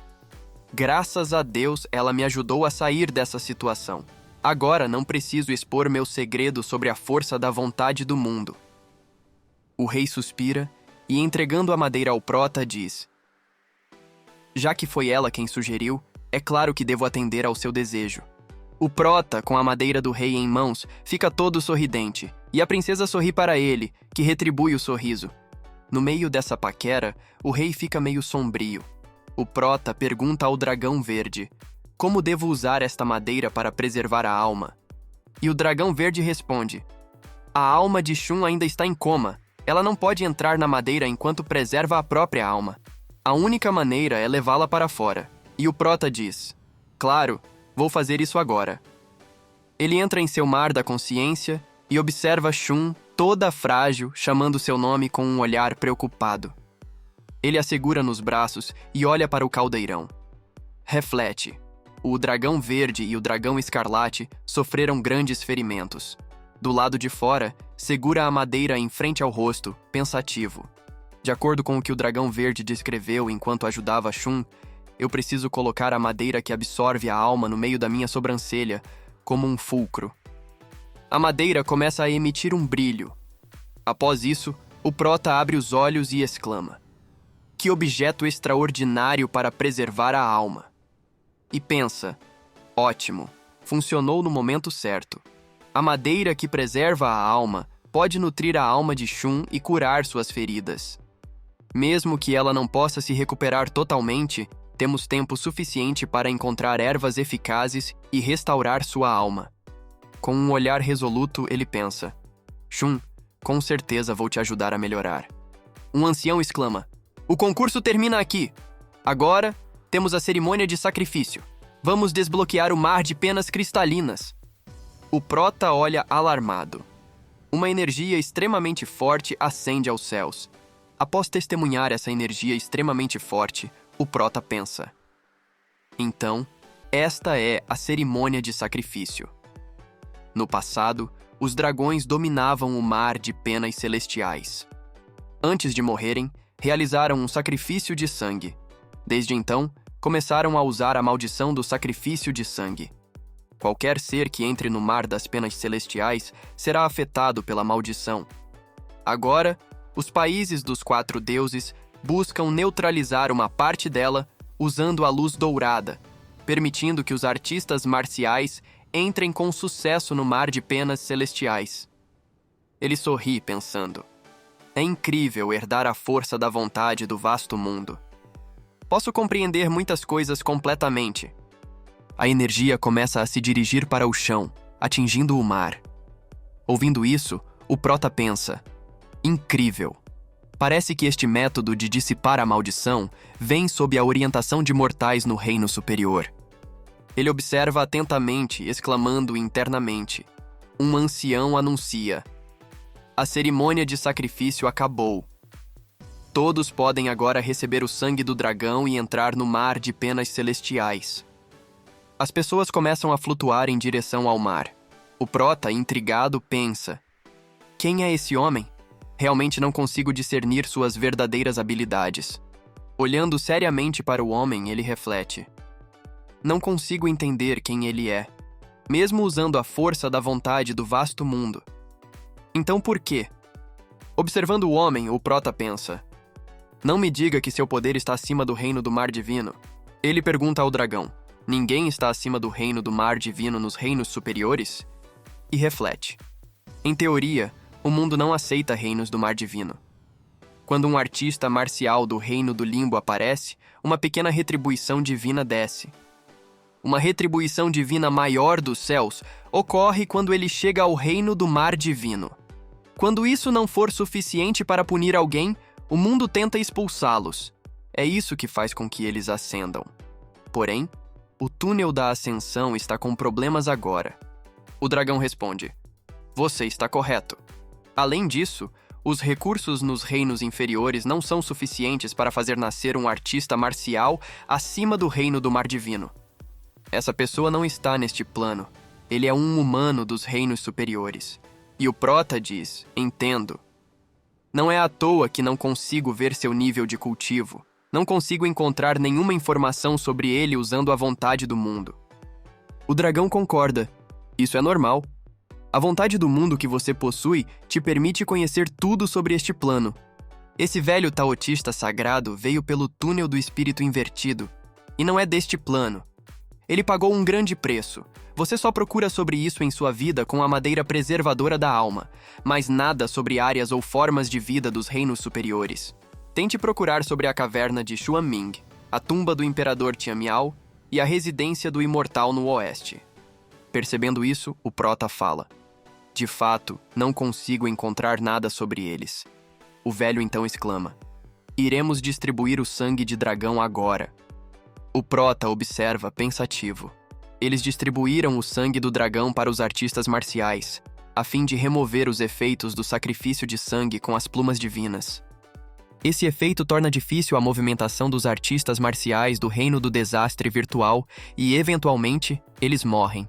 Graças a Deus, ela me ajudou a sair dessa situação. Agora não preciso expor meu segredo sobre a força da vontade do mundo. O rei suspira e, entregando a madeira ao Prota, diz: Já que foi ela quem sugeriu, é claro que devo atender ao seu desejo. O Prota, com a madeira do rei em mãos, fica todo sorridente, e a princesa sorri para ele, que retribui o sorriso. No meio dessa paquera, o rei fica meio sombrio. O Prota pergunta ao dragão verde: Como devo usar esta madeira para preservar a alma? E o dragão verde responde: A alma de Shun ainda está em coma. Ela não pode entrar na madeira enquanto preserva a própria alma. A única maneira é levá-la para fora. E o Prota diz: Claro, vou fazer isso agora. Ele entra em seu mar da consciência e observa Shun, toda frágil, chamando seu nome com um olhar preocupado. Ele a segura nos braços e olha para o caldeirão. Reflete. O dragão verde e o dragão escarlate sofreram grandes ferimentos. Do lado de fora, segura a madeira em frente ao rosto, pensativo. De acordo com o que o dragão verde descreveu enquanto ajudava Shun, eu preciso colocar a madeira que absorve a alma no meio da minha sobrancelha, como um fulcro. A madeira começa a emitir um brilho. Após isso, o Prota abre os olhos e exclama: Que objeto extraordinário para preservar a alma! E pensa: Ótimo, funcionou no momento certo. A madeira que preserva a alma pode nutrir a alma de Shun e curar suas feridas. Mesmo que ela não possa se recuperar totalmente, temos tempo suficiente para encontrar ervas eficazes e restaurar sua alma. Com um olhar resoluto, ele pensa: Shun, com certeza vou te ajudar a melhorar. Um ancião exclama: o concurso termina aqui. Agora, temos a cerimônia de sacrifício. Vamos desbloquear o mar de penas cristalinas. O prota olha alarmado. Uma energia extremamente forte ascende aos céus. Após testemunhar essa energia extremamente forte, o prota pensa: então, esta é a cerimônia de sacrifício. No passado, os dragões dominavam o mar de penas celestiais. Antes de morrerem, realizaram um sacrifício de sangue. Desde então, começaram a usar a maldição do sacrifício de sangue. Qualquer ser que entre no mar das penas celestiais será afetado pela maldição. Agora, os países dos 4 deuses buscam neutralizar uma parte dela usando a luz dourada, permitindo que os artistas marciais entrem com sucesso no mar de penas celestiais. Ele sorri, pensando: é incrível herdar a força da vontade do vasto mundo. Posso compreender muitas coisas completamente. A energia começa a se dirigir para o chão, atingindo o mar. Ouvindo isso, o prota pensa: incrível! Parece que este método de dissipar a maldição vem sob a orientação de mortais no reino superior. Ele observa atentamente, exclamando internamente. Um ancião anuncia: a cerimônia de sacrifício acabou. Todos podem agora receber o sangue do dragão e entrar no mar de penas celestiais. As pessoas começam a flutuar em direção ao mar. O prota, intrigado, pensa: quem é esse homem? Realmente não consigo discernir suas verdadeiras habilidades. Olhando seriamente para o homem, ele reflete: não consigo entender quem ele é, mesmo usando a força da vontade do vasto mundo. Então por quê? Observando o homem, o prota pensa: não me diga que seu poder está acima do reino do mar divino. Ele pergunta ao dragão: ninguém está acima do reino do mar divino nos reinos superiores? E reflete: em teoria, o mundo não aceita reinos do mar divino. Quando um artista marcial do reino do limbo aparece, uma pequena retribuição divina desce. Uma retribuição divina maior dos céus ocorre quando ele chega ao reino do mar divino. Quando isso não for suficiente para punir alguém, o mundo tenta expulsá-los. É isso que faz com que eles ascendam. Porém, o túnel da ascensão está com problemas agora. O dragão responde: você está correto. Além disso, os recursos nos reinos inferiores não são suficientes para fazer nascer um artista marcial acima do reino do mar divino. Essa pessoa não está neste plano. Ele é um humano dos reinos superiores. E o prota diz: entendo. Não é à toa que não consigo ver seu nível de cultivo. Não consigo encontrar nenhuma informação sobre ele usando a vontade do mundo. O dragão concorda. Isso é normal. A vontade do mundo que você possui te permite conhecer tudo sobre este plano. Esse velho taotista sagrado veio pelo túnel do espírito invertido, e não é deste plano. Ele pagou um grande preço. Você só procura sobre isso em sua vida com a madeira preservadora da alma, mas nada sobre áreas ou formas de vida dos reinos superiores. Tente procurar sobre a caverna de Xuanming, a tumba do imperador Tianmiao e a residência do imortal no oeste. Percebendo isso, o prota fala: de fato, não consigo encontrar nada sobre eles. O velho então exclama: iremos distribuir o sangue de dragão agora. O prota observa pensativo. Eles distribuíram o sangue do dragão para os artistas marciais, a fim de remover os efeitos do sacrifício de sangue com as plumas divinas. Esse efeito torna difícil a movimentação dos artistas marciais do reino do desastre virtual e, eventualmente, eles morrem.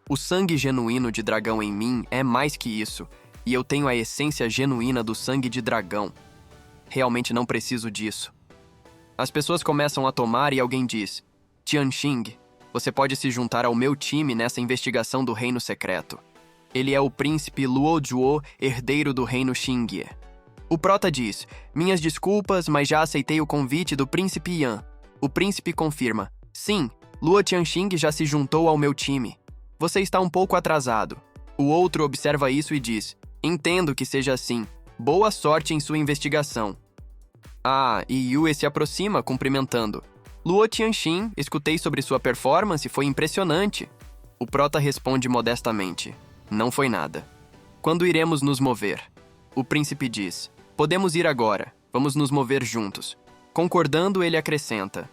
O sangue genuíno de dragão em mim é mais que isso, e eu tenho a essência genuína do sangue de dragão. Realmente não preciso disso. As pessoas começam a tomar e alguém diz: Tianxing, você pode se juntar ao meu time nessa investigação do reino secreto. Ele é o príncipe Luo Zhuo, herdeiro do reino Xingye. O prota diz: minhas desculpas, mas já aceitei o convite do príncipe Yan. O príncipe confirma: sim, Luo Tianxing já se juntou ao meu time. Você está um pouco atrasado. O outro observa isso e diz: entendo que seja assim. Boa sorte em sua investigação. Ah, e Yue se aproxima, cumprimentando. Luo Tianxin, escutei sobre sua performance, foi impressionante. O prota responde modestamente. Não foi nada. Quando iremos nos mover? O príncipe diz. Podemos ir agora. Vamos nos mover juntos. Concordando, ele acrescenta.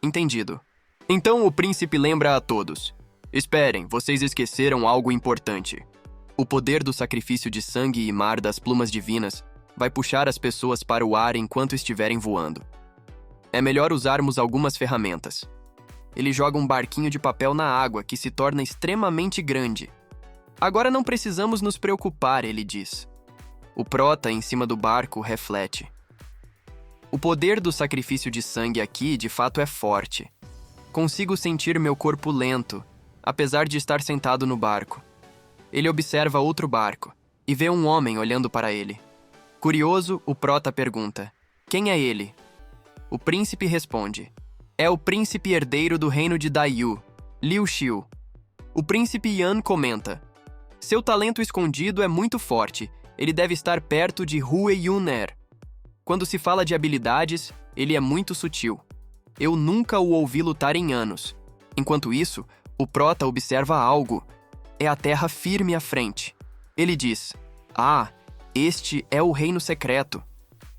Entendido. Então o príncipe lembra a todos. Esperem, vocês esqueceram algo importante. O poder do sacrifício de sangue e mar das plumas divinas vai puxar as pessoas para o ar enquanto estiverem voando. É melhor usarmos algumas ferramentas. Ele joga um barquinho de papel na água que se torna extremamente grande. Agora não precisamos nos preocupar, ele diz. O prota em cima do barco reflete. O poder do sacrifício de sangue aqui de fato é forte. Consigo sentir meu corpo lento, apesar de estar sentado no barco. Ele observa outro barco e vê um homem olhando para ele. Curioso, o prota pergunta: quem é ele? O príncipe responde: é o príncipe herdeiro do reino de Daiyu, Liu Xiu. O príncipe Yan comenta: seu talento escondido é muito forte, ele deve estar perto de Hue Yuner. Quando se fala de habilidades, ele é muito sutil. Eu nunca o ouvi lutar em anos. Enquanto isso, o prota observa algo. É a terra firme à frente. Ele diz: ah, este é o reino secreto.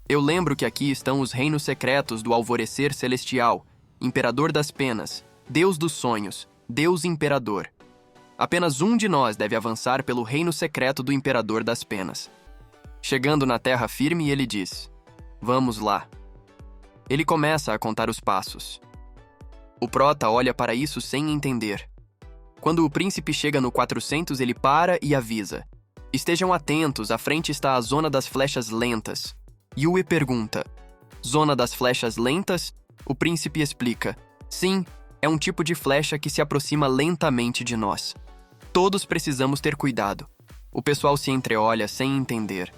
Eu lembro que aqui estão os reinos secretos do alvorecer celestial, Imperador das Penas, Deus dos Sonhos, Deus Imperador. Apenas um de nós deve avançar pelo reino secreto do Imperador das Penas. Chegando na terra firme, ele diz: vamos lá. Ele começa a contar os passos. O prota olha para isso sem entender. Quando o príncipe chega no 400, ele para e avisa: estejam atentos, à frente está a zona das flechas lentas. Yue pergunta: zona das flechas lentas? O príncipe explica: sim, é um tipo de flecha que se aproxima lentamente de nós. Todos precisamos ter cuidado. O pessoal se entreolha sem entender.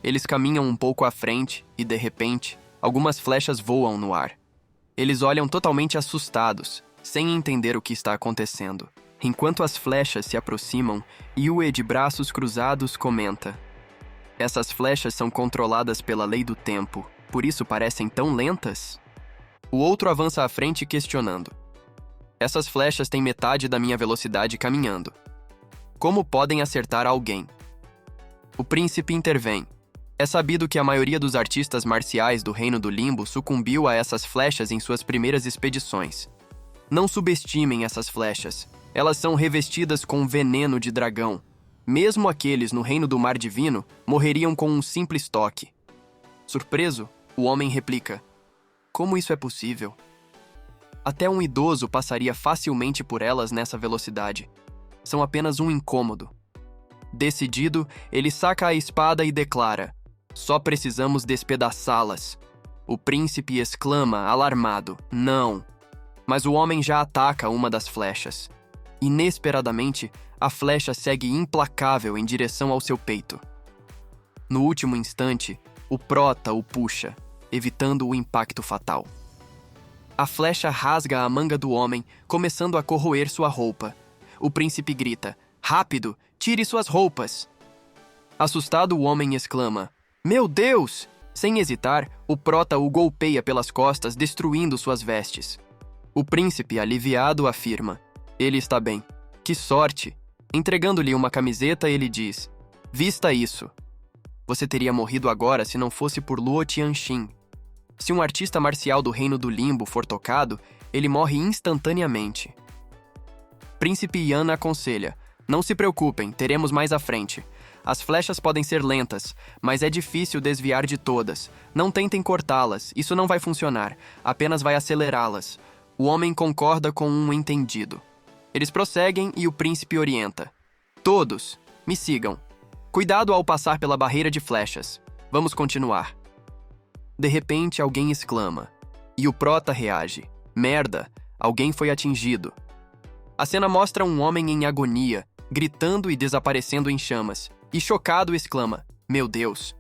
Eles caminham um pouco à frente e, de repente, algumas flechas voam no ar. Eles olham totalmente assustados, sem entender o que está acontecendo. Enquanto as flechas se aproximam, Yue, de braços cruzados, comenta: essas flechas são controladas pela lei do tempo, por isso parecem tão lentas? O outro avança à frente questionando: essas flechas têm metade da minha velocidade caminhando. Como podem acertar alguém? O príncipe intervém. É sabido que a maioria dos artistas marciais do Reino do Limbo sucumbiu a essas flechas em suas primeiras expedições. Não subestimem essas flechas. Elas são revestidas com veneno de dragão. Mesmo aqueles no Reino do Mar Divino morreriam com um simples toque. Surpreso, o homem replica: como isso é possível? Até um idoso passaria facilmente por elas nessa velocidade. São apenas um incômodo. Decidido, ele saca a espada e declara: só precisamos despedaçá-las. O príncipe exclama, alarmado: não! Mas o homem já ataca uma das flechas. Inesperadamente, a flecha segue implacável em direção ao seu peito. No último instante, o prota o puxa, evitando o impacto fatal. A flecha rasga a manga do homem, começando a corroer sua roupa. O príncipe grita: rápido, tire suas roupas! Assustado, o homem exclama: meu Deus! Sem hesitar, o prota o golpeia pelas costas, destruindo suas vestes. O príncipe, aliviado, afirma: ele está bem. Que sorte! Entregando-lhe uma camiseta, ele diz: vista isso. Você teria morrido agora se não fosse por Luo Tianxin. Se um artista marcial do Reino do Limbo for tocado, ele morre instantaneamente. Príncipe Yan aconselha: não se preocupem, teremos mais à frente. As flechas podem ser lentas, mas é difícil desviar de todas. Não tentem cortá-las, isso não vai funcionar, apenas vai acelerá-las. O homem concorda com um entendido. Eles prosseguem e o príncipe orienta: todos, me sigam. Cuidado ao passar pela barreira de flechas. Vamos continuar. De repente, alguém exclama. E o prota reage: merda, alguém foi atingido. A cena mostra um homem em agonia, gritando e desaparecendo em chamas, e chocado exclama: meu Deus.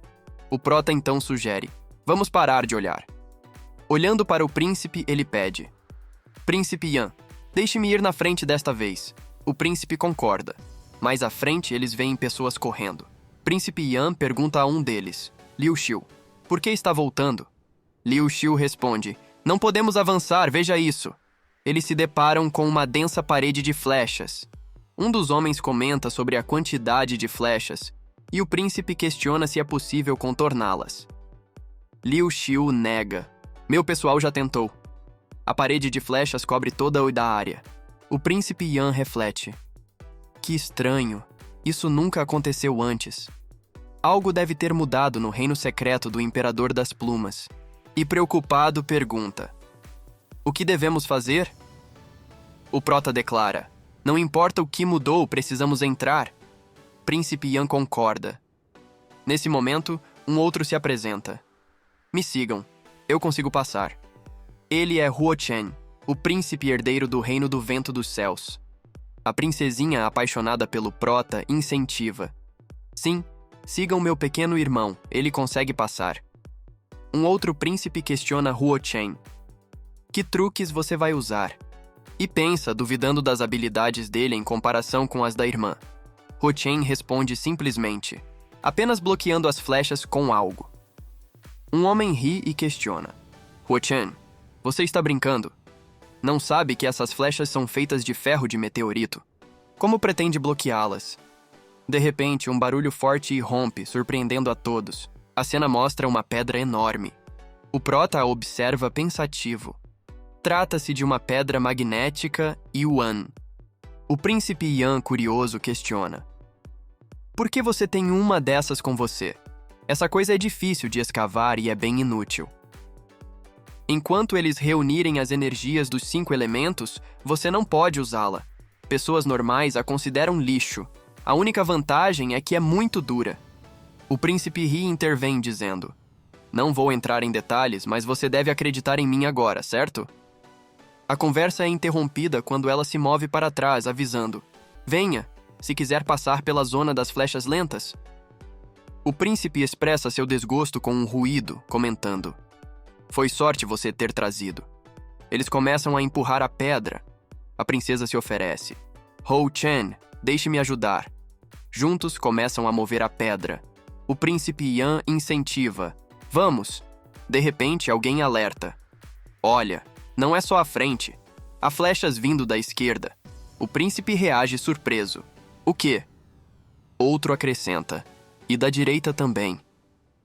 O prota então sugere: vamos parar de olhar. Olhando para o príncipe, ele pede: príncipe Yan, deixe-me ir na frente desta vez. O príncipe concorda. Mais à frente, eles veem pessoas correndo. Príncipe Yan pergunta a um deles: Liu Xiu, por que está voltando? Liu Xiu responde: Não podemos avançar, veja isso. Eles se deparam com uma densa parede de flechas. Um dos homens comenta sobre a quantidade de flechas, e o príncipe questiona se é possível contorná-las. Liu Xiu nega. Meu pessoal já tentou. A parede de flechas cobre toda a área. O príncipe Yan reflete. Que estranho. Isso nunca aconteceu antes. Algo deve ter mudado no reino secreto do Imperador das Plumas. E preocupado pergunta: O que devemos fazer? O prota declara: Não importa o que mudou, precisamos entrar. Príncipe Yan concorda. Nesse momento, um outro se apresenta. Me sigam. Eu consigo passar. Ele é Huo Chen, o príncipe herdeiro do Reino do Vento dos Céus. A princesinha, apaixonada pelo prota, incentiva. Sim, sigam meu pequeno irmão, ele consegue passar. Um outro príncipe questiona Huo Chen. Que truques você vai usar? E pensa, duvidando das habilidades dele em comparação com as da irmã. Huo Chen responde simplesmente, apenas bloqueando as flechas com algo. Um homem ri e questiona. Huo Chen, você está brincando? Não sabe que essas flechas são feitas de ferro de meteorito? Como pretende bloqueá-las? De repente, um barulho forte irrompe, surpreendendo a todos. A cena mostra uma pedra enorme. O prota a observa pensativo. Trata-se de uma pedra magnética Yuan. O príncipe Yan, curioso, questiona. Por que você tem uma dessas com você? Essa coisa é difícil de escavar e é bem inútil. Enquanto eles reunirem as energias dos 5 elementos, você não pode usá-la. Pessoas normais a consideram lixo. A única vantagem é que é muito dura. O príncipe Ri intervém dizendo: Não vou entrar em detalhes, mas você deve acreditar em mim agora, certo? A conversa é interrompida quando ela se move para trás, avisando: Venha, se quiser passar pela zona das flechas lentas. O príncipe expressa seu desgosto com um ruído, comentando: Foi sorte você ter trazido. Eles começam a empurrar a pedra. A princesa se oferece. Huo Chen, deixe-me ajudar. Juntos começam a mover a pedra. O príncipe Yan incentiva. Vamos! De repente, alguém alerta. Olha, não é só a frente. Há flechas vindo da esquerda. O príncipe reage surpreso. O quê? Outro acrescenta. E da direita também.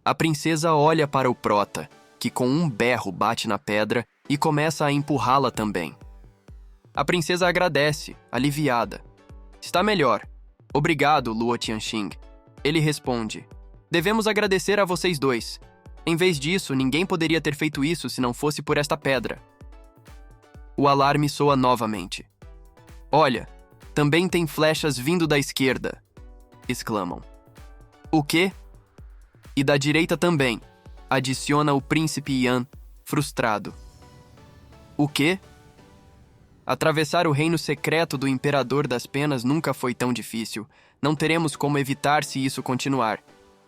A princesa olha para o prota, que com um berro bate na pedra e começa a empurrá-la também. A princesa agradece, aliviada. Está melhor. Obrigado, Luo Tianxing. Ele responde. Devemos agradecer a vocês dois. Em vez disso, ninguém poderia ter feito isso se não fosse por esta pedra. O alarme soa novamente. Olha, também tem flechas vindo da esquerda, exclamam. O quê? E da direita também, adiciona o príncipe Yan, frustrado. O quê? Atravessar o reino secreto do Imperador das Penas nunca foi tão difícil. Não teremos como evitar se isso continuar.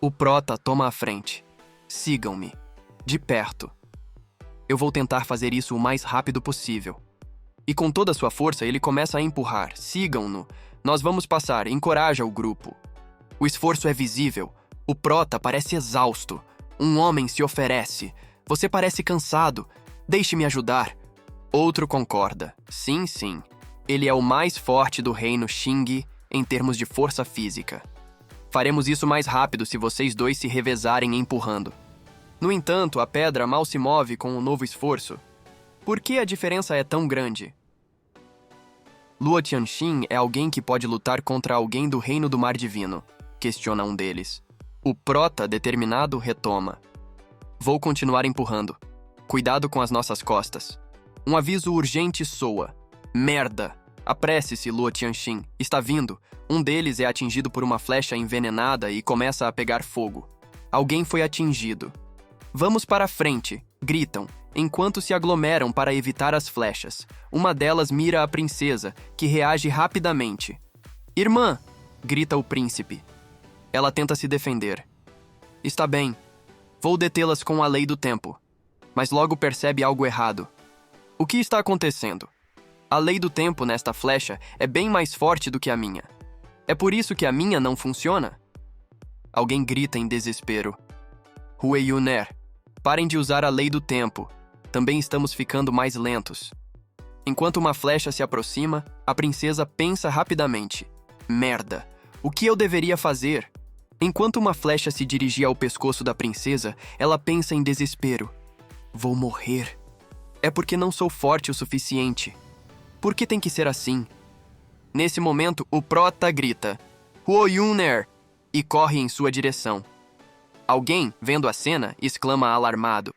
O prota toma a frente. Sigam-me. De perto. Eu vou tentar fazer isso o mais rápido possível. E com toda a sua força, ele começa a empurrar. Sigam-no. Nós vamos passar. Encoraja o grupo. O esforço é visível. O prota parece exausto. Um homem se oferece. Você parece cansado. Deixe-me ajudar. Outro concorda. Sim, sim. Ele é o mais forte do reino Xing em termos de força física. Faremos isso mais rápido se vocês dois se revezarem empurrando. No entanto, a pedra mal se move com um novo esforço. Por que a diferença é tão grande? Luo Tianxing é alguém que pode lutar contra alguém do Reino do Mar Divino, questiona um deles. O prota, determinado, retoma. Vou continuar empurrando. Cuidado com as nossas costas. Um aviso urgente soa. Merda! Apresse-se, Luo Tianxing. Está vindo. Um deles é atingido por uma flecha envenenada e começa a pegar fogo. Alguém foi atingido. Vamos para a frente, gritam, enquanto se aglomeram para evitar as flechas. Uma delas mira a princesa, que reage rapidamente. Irmã! Grita o príncipe. Ela tenta se defender. Está bem. Vou detê-las com a lei do tempo. Mas logo percebe algo errado. O que está acontecendo? A lei do tempo nesta flecha é bem mais forte do que a minha. É por isso que a minha não funciona? Alguém grita em desespero. Hueyuner. Parem de usar a lei do tempo. Também estamos ficando mais lentos. Enquanto uma flecha se aproxima, a princesa pensa rapidamente. Merda! O que eu deveria fazer? Enquanto uma flecha se dirigia ao pescoço da princesa, ela pensa em desespero. Vou morrer. É porque não sou forte o suficiente. Por que tem que ser assim? Nesse momento, o prota grita, Huo Yunner! E corre em sua direção. Alguém, vendo a cena, exclama alarmado.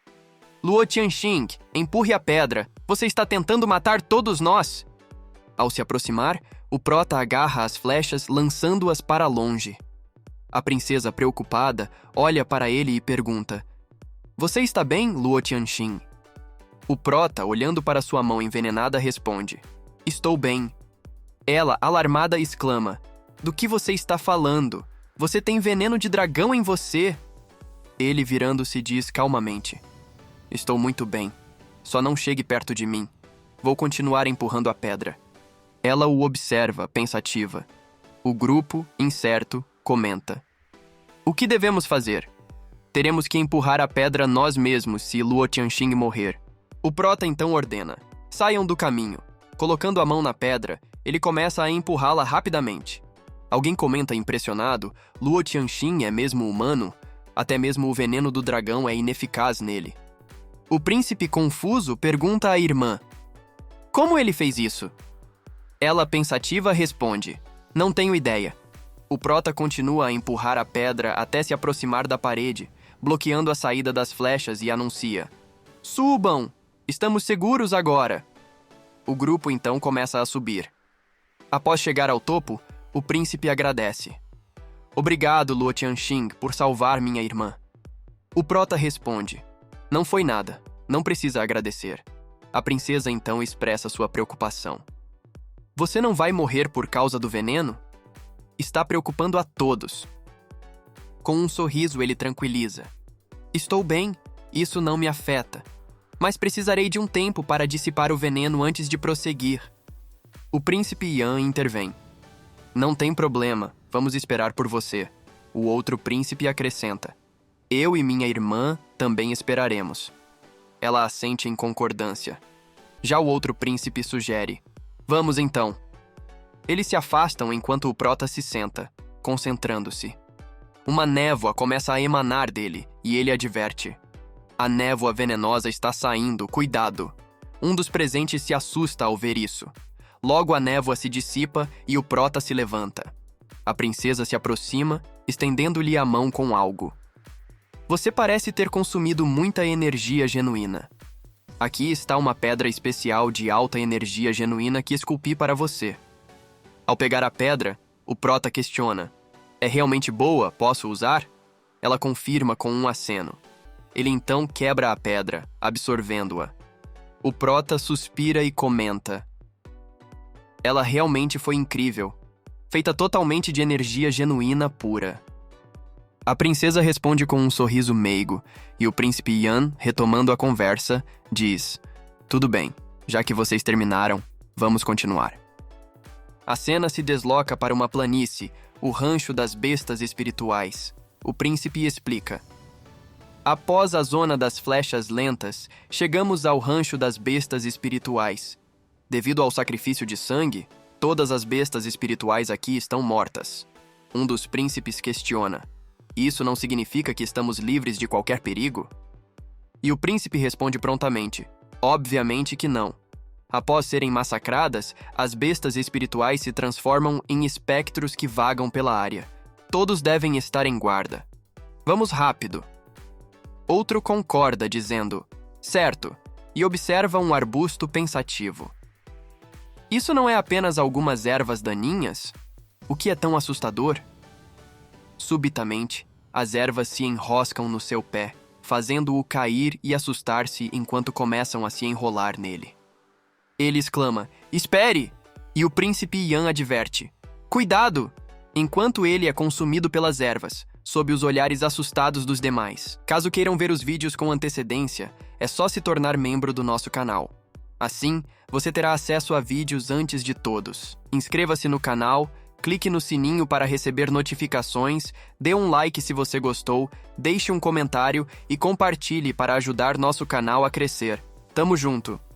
Luo Tianxing, empurre a pedra. Você está tentando matar todos nós. Ao se aproximar, o prota agarra as flechas, lançando-as para longe. A princesa, preocupada, olha para ele e pergunta, Você está bem, Luo Tianxing? O prota, olhando para sua mão envenenada, responde, Estou bem. Ela, alarmada, exclama, Do que você está falando? Você tem veneno de dragão em você. Ele, virando-se, diz calmamente, Estou muito bem. Só não chegue perto de mim. Vou continuar empurrando a pedra. Ela o observa, pensativa. O grupo, incerto, comenta. O que devemos fazer? Teremos que empurrar a pedra nós mesmos se Luo Tianxing morrer. O prota então ordena. Saiam do caminho. Colocando a mão na pedra, ele começa a empurrá-la rapidamente. Alguém comenta impressionado, Luo Tianxing é mesmo humano? Até mesmo o veneno do dragão é ineficaz nele. O príncipe, confuso, pergunta à irmã. Como ele fez isso? Ela, pensativa, responde. Não tenho ideia. O prota continua a empurrar a pedra até se aproximar da parede, bloqueando a saída das flechas e anuncia. Subam! Estamos seguros agora! O grupo então começa a subir. Após chegar ao topo, o príncipe agradece. Obrigado, Luo Tianxing, por salvar minha irmã. O prota responde. Não foi nada, não precisa agradecer. A princesa então expressa sua preocupação. Você não vai morrer por causa do veneno? Está preocupando a todos. Com um sorriso ele tranquiliza. Estou bem, isso não me afeta. Mas precisarei de um tempo para dissipar o veneno antes de prosseguir. O príncipe Yan intervém. Não tem problema, vamos esperar por você. O outro príncipe acrescenta. Eu e minha irmã também esperaremos. Ela assente em concordância. Já o outro príncipe sugere. Vamos então. Eles se afastam enquanto o prota se senta, concentrando-se. Uma névoa começa a emanar dele e ele adverte. A névoa venenosa está saindo, cuidado. Um dos presentes se assusta ao ver isso. Logo a névoa se dissipa e o prota se levanta. A princesa se aproxima, estendendo-lhe a mão com algo. Você parece ter consumido muita energia genuína. Aqui está uma pedra especial de alta energia genuína que esculpi para você. Ao pegar a pedra, o prota questiona. É realmente boa? Posso usar? Ela confirma com um aceno. Ele então quebra a pedra, absorvendo-a. O prota suspira e comenta. Ela realmente foi incrível. Feita totalmente de energia genuína pura. A princesa responde com um sorriso meigo, e o príncipe Yan, retomando a conversa, diz: Tudo bem, já que vocês terminaram, vamos continuar. A cena se desloca para uma planície, o rancho das bestas espirituais. O príncipe explica. Após a zona das flechas lentas, chegamos ao rancho das bestas espirituais. Devido ao sacrifício de sangue, todas as bestas espirituais aqui estão mortas. Um dos príncipes questiona. Isso não significa que estamos livres de qualquer perigo? E o príncipe responde prontamente. Obviamente que não. Após serem massacradas, as bestas espirituais se transformam em espectros que vagam pela área. Todos devem estar em guarda. Vamos rápido. Outro concorda, dizendo, certo, e observa um arbusto pensativo. Isso não é apenas algumas ervas daninhas? O que é tão assustador? Subitamente, as ervas se enroscam no seu pé, fazendo-o cair e assustar-se enquanto começam a se enrolar nele. Ele exclama, espere! E o príncipe Yan adverte, cuidado! Enquanto ele é consumido pelas ervas, sob os olhares assustados dos demais. Caso queiram ver os vídeos com antecedência, é só se tornar membro do nosso canal. Assim, você terá acesso a vídeos antes de todos. Inscreva-se no canal, clique no sininho para receber notificações, dê um like se você gostou, deixe um comentário e compartilhe para ajudar nosso canal a crescer. Tamo junto!